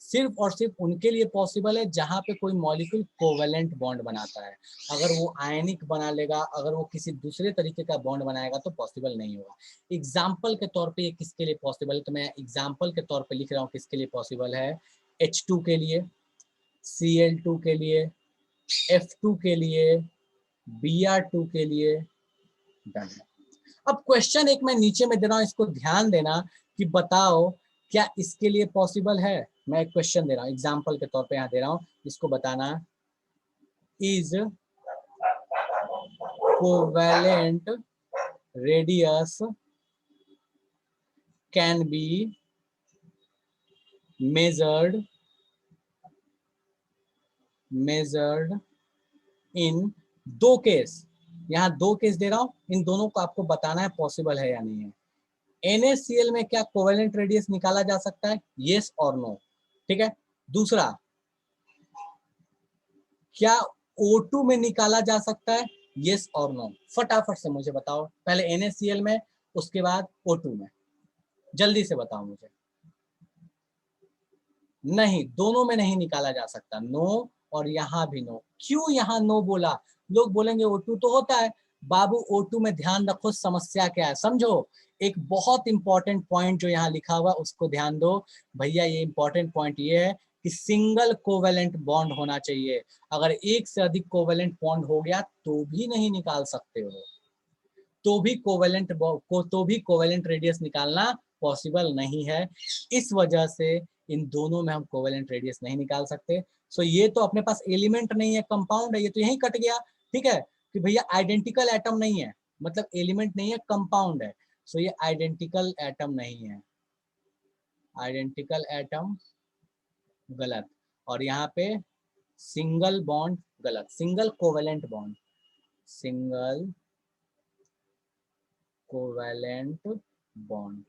सिर्फ और सिर्फ उनके लिए पॉसिबल है जहां पे कोई मॉलिक्यूल कोवेलेंट बॉन्ड बनाता है। अगर वो आयनिक बना लेगा, अगर वो किसी दूसरे तरीके का बॉन्ड बनाएगा तो पॉसिबल नहीं होगा। एग्जाम्पल के तौर पे ये किसके लिए पॉसिबल है, तो मैं एग्जाम्पल के तौर पे लिख रहा हूँ किसके लिए पॉसिबल है। H2 के लिए, Cl2 के लिए, F2 के लिए, Br2 के लिए, डन है। अब क्वेश्चन एक मैं नीचे में दे रहा हूँ, इसको ध्यान देना कि बताओ क्या इसके लिए पॉसिबल है। मैं एक क्वेश्चन दे रहा हूँ, एग्जाम्पल के तौर पे यहाँ दे रहा हूँ, इसको बताना, is covalent radius can be measured इन दो केस। यहाँ दो केस दे रहा हूँ, इन दोनों को आपको बताना है पॉसिबल है या नहीं है। NaCl में क्या कोवेलेंट रेडियस निकाला जा सकता है, येस और नो। ठीक है, दूसरा, क्या O2 में निकाला जा सकता है, येस और नो। फटाफट से मुझे बताओ, पहले NaCl में, उसके बाद O2 में, जल्दी से बताओ मुझे। नहीं, दोनों में नहीं निकाला जा सकता, नो, और यहाँ भी नो। क्यों यहाँ नो बोला? लोग बोलेंगे O2 तो होता है। बाबू O2 में ध्यान रखो समस्या क्या है, समझो। एक बहुत इंपॉर्टेंट पॉइंट जो यहाँ लिखा हुआ उसको ध्यान दो भैया। ये इंपॉर्टेंट पॉइंट ये है कि सिंगल कोवेलेंट बॉन्ड होना चाहिए। अगर एक से अधिक कोवेलेंट बॉन्ड हो गया तो भी नहीं निकाल सकते हो, तो भी कोवेलेंट रेडियस निकालना पॉसिबल नहीं है। इस वजह से इन दोनों में हम कोवेलेंट रेडियस नहीं निकाल सकते। सो ये तो अपने पास एलिमेंट नहीं है, कंपाउंड है, ये तो यहीं कट गया। ठीक है, कि भैया आइडेंटिकल एटम नहीं है, मतलब एलिमेंट नहीं है, कंपाउंड है। सो ये आइडेंटिकल एटम नहीं है, आइडेंटिकल एटम गलत, और यहाँ पे सिंगल बॉन्ड गलत, single covalent bond, single covalent bond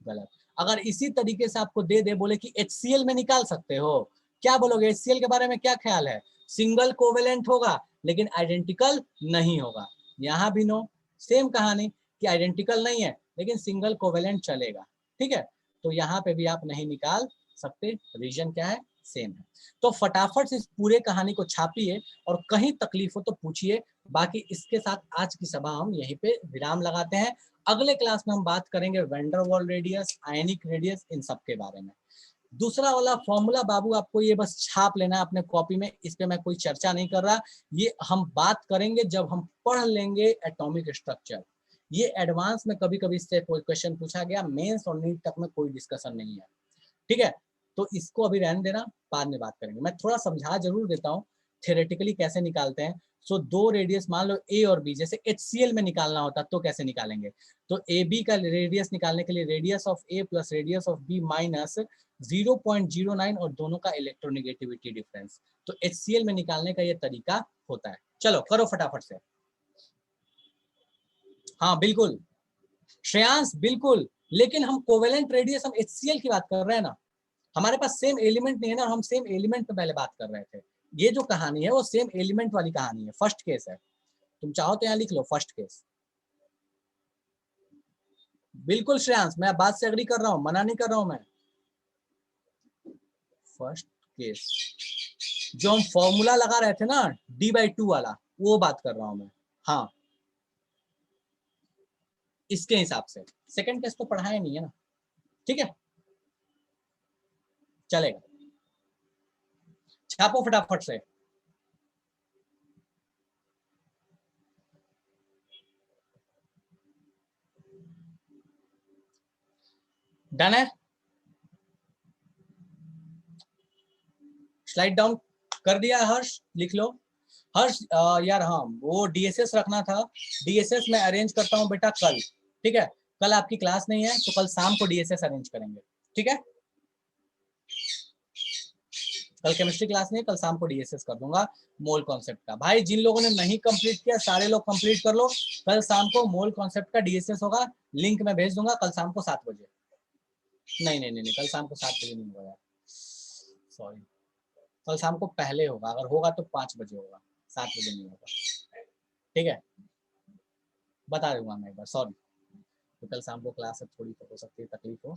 गलत। अगर इसी तरीके से आपको दे दे, बोले कि HCl में निकाल सकते हो, क्या बोलोगे? HCl के बारे में क्या ख्याल है? सिंगल कोवेलेंट होगा लेकिन आइडेंटिकल नहीं होगा। यहाँ भी नो, सेम कहानी कि आइडेंटिकल नहीं है लेकिन सिंगल कोवेलेंट चलेगा। ठीक है, तो यहाँ पे भी आप नहीं निकाल सकते, रीजन क्या है, सेम है। तो फटाफट से इस पूरे कहानी को छापिए और कहीं तकलीफ हो तो पूछिए। बाकी इसके साथ आज की सभा हम यहीं पे विराम लगाते हैं। अगले क्लास में हम बात करेंगे वैन वाल रेडियस, आयनिक रेडियस, इन सब के बारे में। दूसरा वाला फॉर्मूला बाबू आपको ये बस छाप लेना है अपने कॉपी में, इस पे मैं कोई चर्चा नहीं कर रहा। ये हम बात करेंगे जब हम पढ़ लेंगे एटॉमिक स्ट्रक्चर। ये एडवांस में कभी कभी इससे कोई क्वेश्चन पूछा गया, मेंस और नीट तक में कोई डिस्कशन नहीं है। ठीक है, तो इसको अभी रहने देना, बाद में बात करेंगे। मैं थोड़ा समझा जरूर देता हूँ थ्योरेटिकली कैसे निकालते हैं। सो दो रेडियस मान लो ए और बी, जैसे HCl में निकालना होता तो कैसे निकालेंगे, तो AB का रेडियस निकालने के लिए radius of A plus radius of B minus 0.09 और दोनों का इलेक्ट्रोनेगेटिविटी डिफरेंस। तो HCl में निकालने का ये तरीका होता है। चलो करो फटाफट से। हाँ बिल्कुल श्रेयांश, बिल्कुल, लेकिन हम कोवेलेंट रेडियस, हम HCl की बात कर रहे हैं ना, हमारे पास सेम एलिमेंट नहीं है ना, हम सेम एलिमेंट पे पहले बात कर रहे थे। ये जो कहानी है वो सेम एलिमेंट वाली कहानी है, फर्स्ट केस है। तुम चाहो तो यहाँ लिख लो फर्स्ट केस। बिल्कुल श्रेयांश, मैं बात से एग्री कर रहा हूँ, मना नहीं कर रहा हूँ मैं। फर्स्ट केस जो हम फॉर्मूला लगा रहे थे ना d/2 वाला, वो बात कर रहा हूं मैं। हाँ, इसके हिसाब से सेकंड केस तो पढ़ाया नहीं है ना, ठीक है, चलेगा। छापो फटाफट से। डन है, स्लाइड डाउन कर दिया है हर्ष, लिख लो। हर्ष यार हाँ, वो डीएसएस रखना था, डीएसएस मैं अरेंज करता हूँ बेटा कल, ठीक है। कल आपकी क्लास नहीं है तो कल शाम को डीएसएस अरेंज करेंगे, ठीक है। कल केमिस्ट्री क्लास नहीं है, कल शाम को डीएसएस कर दूंगा मोल कॉन्सेप्ट का। भाई जिन लोगों ने नहीं कंप्लीट किया सारे लोग कंप्लीट कर लो, कल शाम को मोल कॉन्सेप्ट का डीएसएस होगा, लिंक मैं भेज दूंगा कल शाम को 7 बजे। नहीं नहीं नहीं नहीं, कल शाम को 7 बजे नहीं होगा यार, सॉरी, कल शाम को पहले होगा, अगर होगा तो 5 बजे होगा, 7 बजे नहीं होगा, ठीक है, बता दूंगा मैं एक बार, सॉरी। तो कल शाम को क्लास है, थोड़ी तो हो सकती है तकलीफ हो।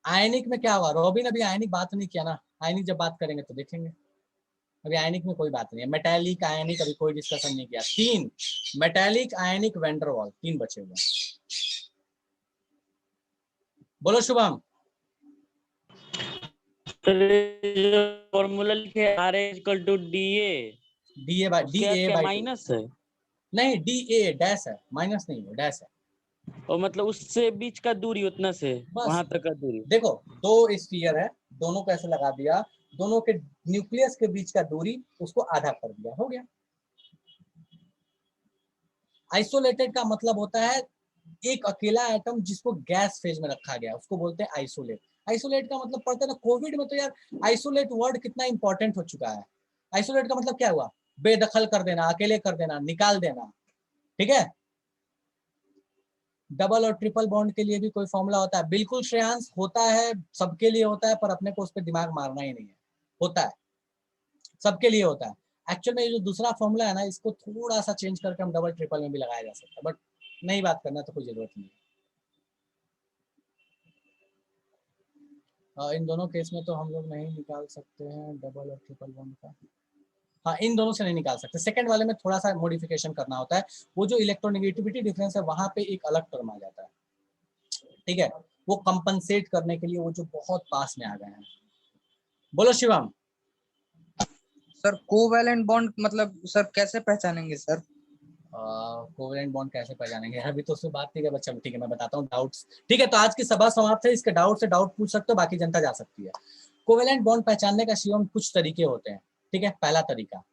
आयनिक में क्या होगा रॉबिन, अभी आयनिक बात नहीं किया ना, आयनिक जब बात करेंगे तो देखेंगे, अभी आयनिक में कोई बात नहीं है। मेटालिक आयनिक अभी कोई डिस्कशन नहीं किया। 3 मेटालिक आयनिक वेंडरवॉल 3 बचे हुए। बोलो शुभम। फॉर्मूला लिखे R equal to D A, D A by उसके बाद क्या टू माइनस है? नहीं, डी ए डैश है, माइनस नहीं है, डैश है। और मतलब उससे बीच का दूरी उतना से बस वहां तक का दूरी। देखो, 2 स्फीयर है, दोनों को ऐसे लगा दिया, दोनों के न्यूक्लियस के बीच का दूरी उसको आधा कर दिया, हो गया। आइसोलेटेड का मतलब होता है एक अकेला एटम जिसको गैस फेज में रखा गया, उसको बोलते हैं आइसोलेट। आइसोलेट का मतलब पढ़ते ना कोविड में, तो यार आइसोलेट वर्ड कितना इंपॉर्टेंट हो चुका है। आइसोलेट का मतलब क्या हुआ, बेदखल कर देना, अकेले कर देना, निकाल देना, ठीक है। डबल और ट्रिपल बॉन्ड के लिए भी कोई फॉर्मूला होता है? बिल्कुल श्रेयांश, होता है, सबके लिए होता है, पर अपने को उस पर दिमाग मारना ही नहीं है, होता है, सबके लिए होता है। एक्चुअल में ये जो दूसरा फॉर्मूला है ना, इसको थोड़ा सा चेंज करके हम डबल ट्रिपल में भी लगाया जा सकता है, बट नहीं बात करना तो कोई जरूरत नहीं है। इन दोनों केस में तो हम लोग नहीं निकाल सकते हैं डबल और ट्रिपल बॉन्ड का। हाँ, इन दोनों से नहीं निकाल सकते, सेकंड वाले में थोड़ा सा मॉडिफिकेशन करना होता है, वो जो इलेक्ट्रोनेगेटिविटी डिफरेंस है वहां पे एक अलग टर्म आ जाता है, ठीक है, वो कंपनसेट करने के लिए, वो जो बहुत पास में आ गए हैं। बोलो शिवम। सर कोवैलेंट बॉन्ड मतलब सर कैसे पहचानेंगे सर? कोवेलेंट बॉन्ड कैसे पहचानेंगे, अभी तो उसमें बात नहीं है बच्चा, ठीक है मैं बताता हूँ डाउट्स, ठीक है। तो आज की सभा समाप्त है, इसके डाउट से डाउट पूछ सकते हो, बाकी जनता जा सकती है। कोवेलेंट बॉन्ड पहचानने का शिवम कुछ तरीके होते हैं, ठीक है। पहला तरीका,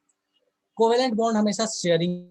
कोवेलेंट बॉन्ड हमेशा शेयरिंग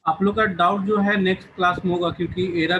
आप लोग का डाउट जो है नेक्स्ट क्लास में होगा, क्योंकि एरर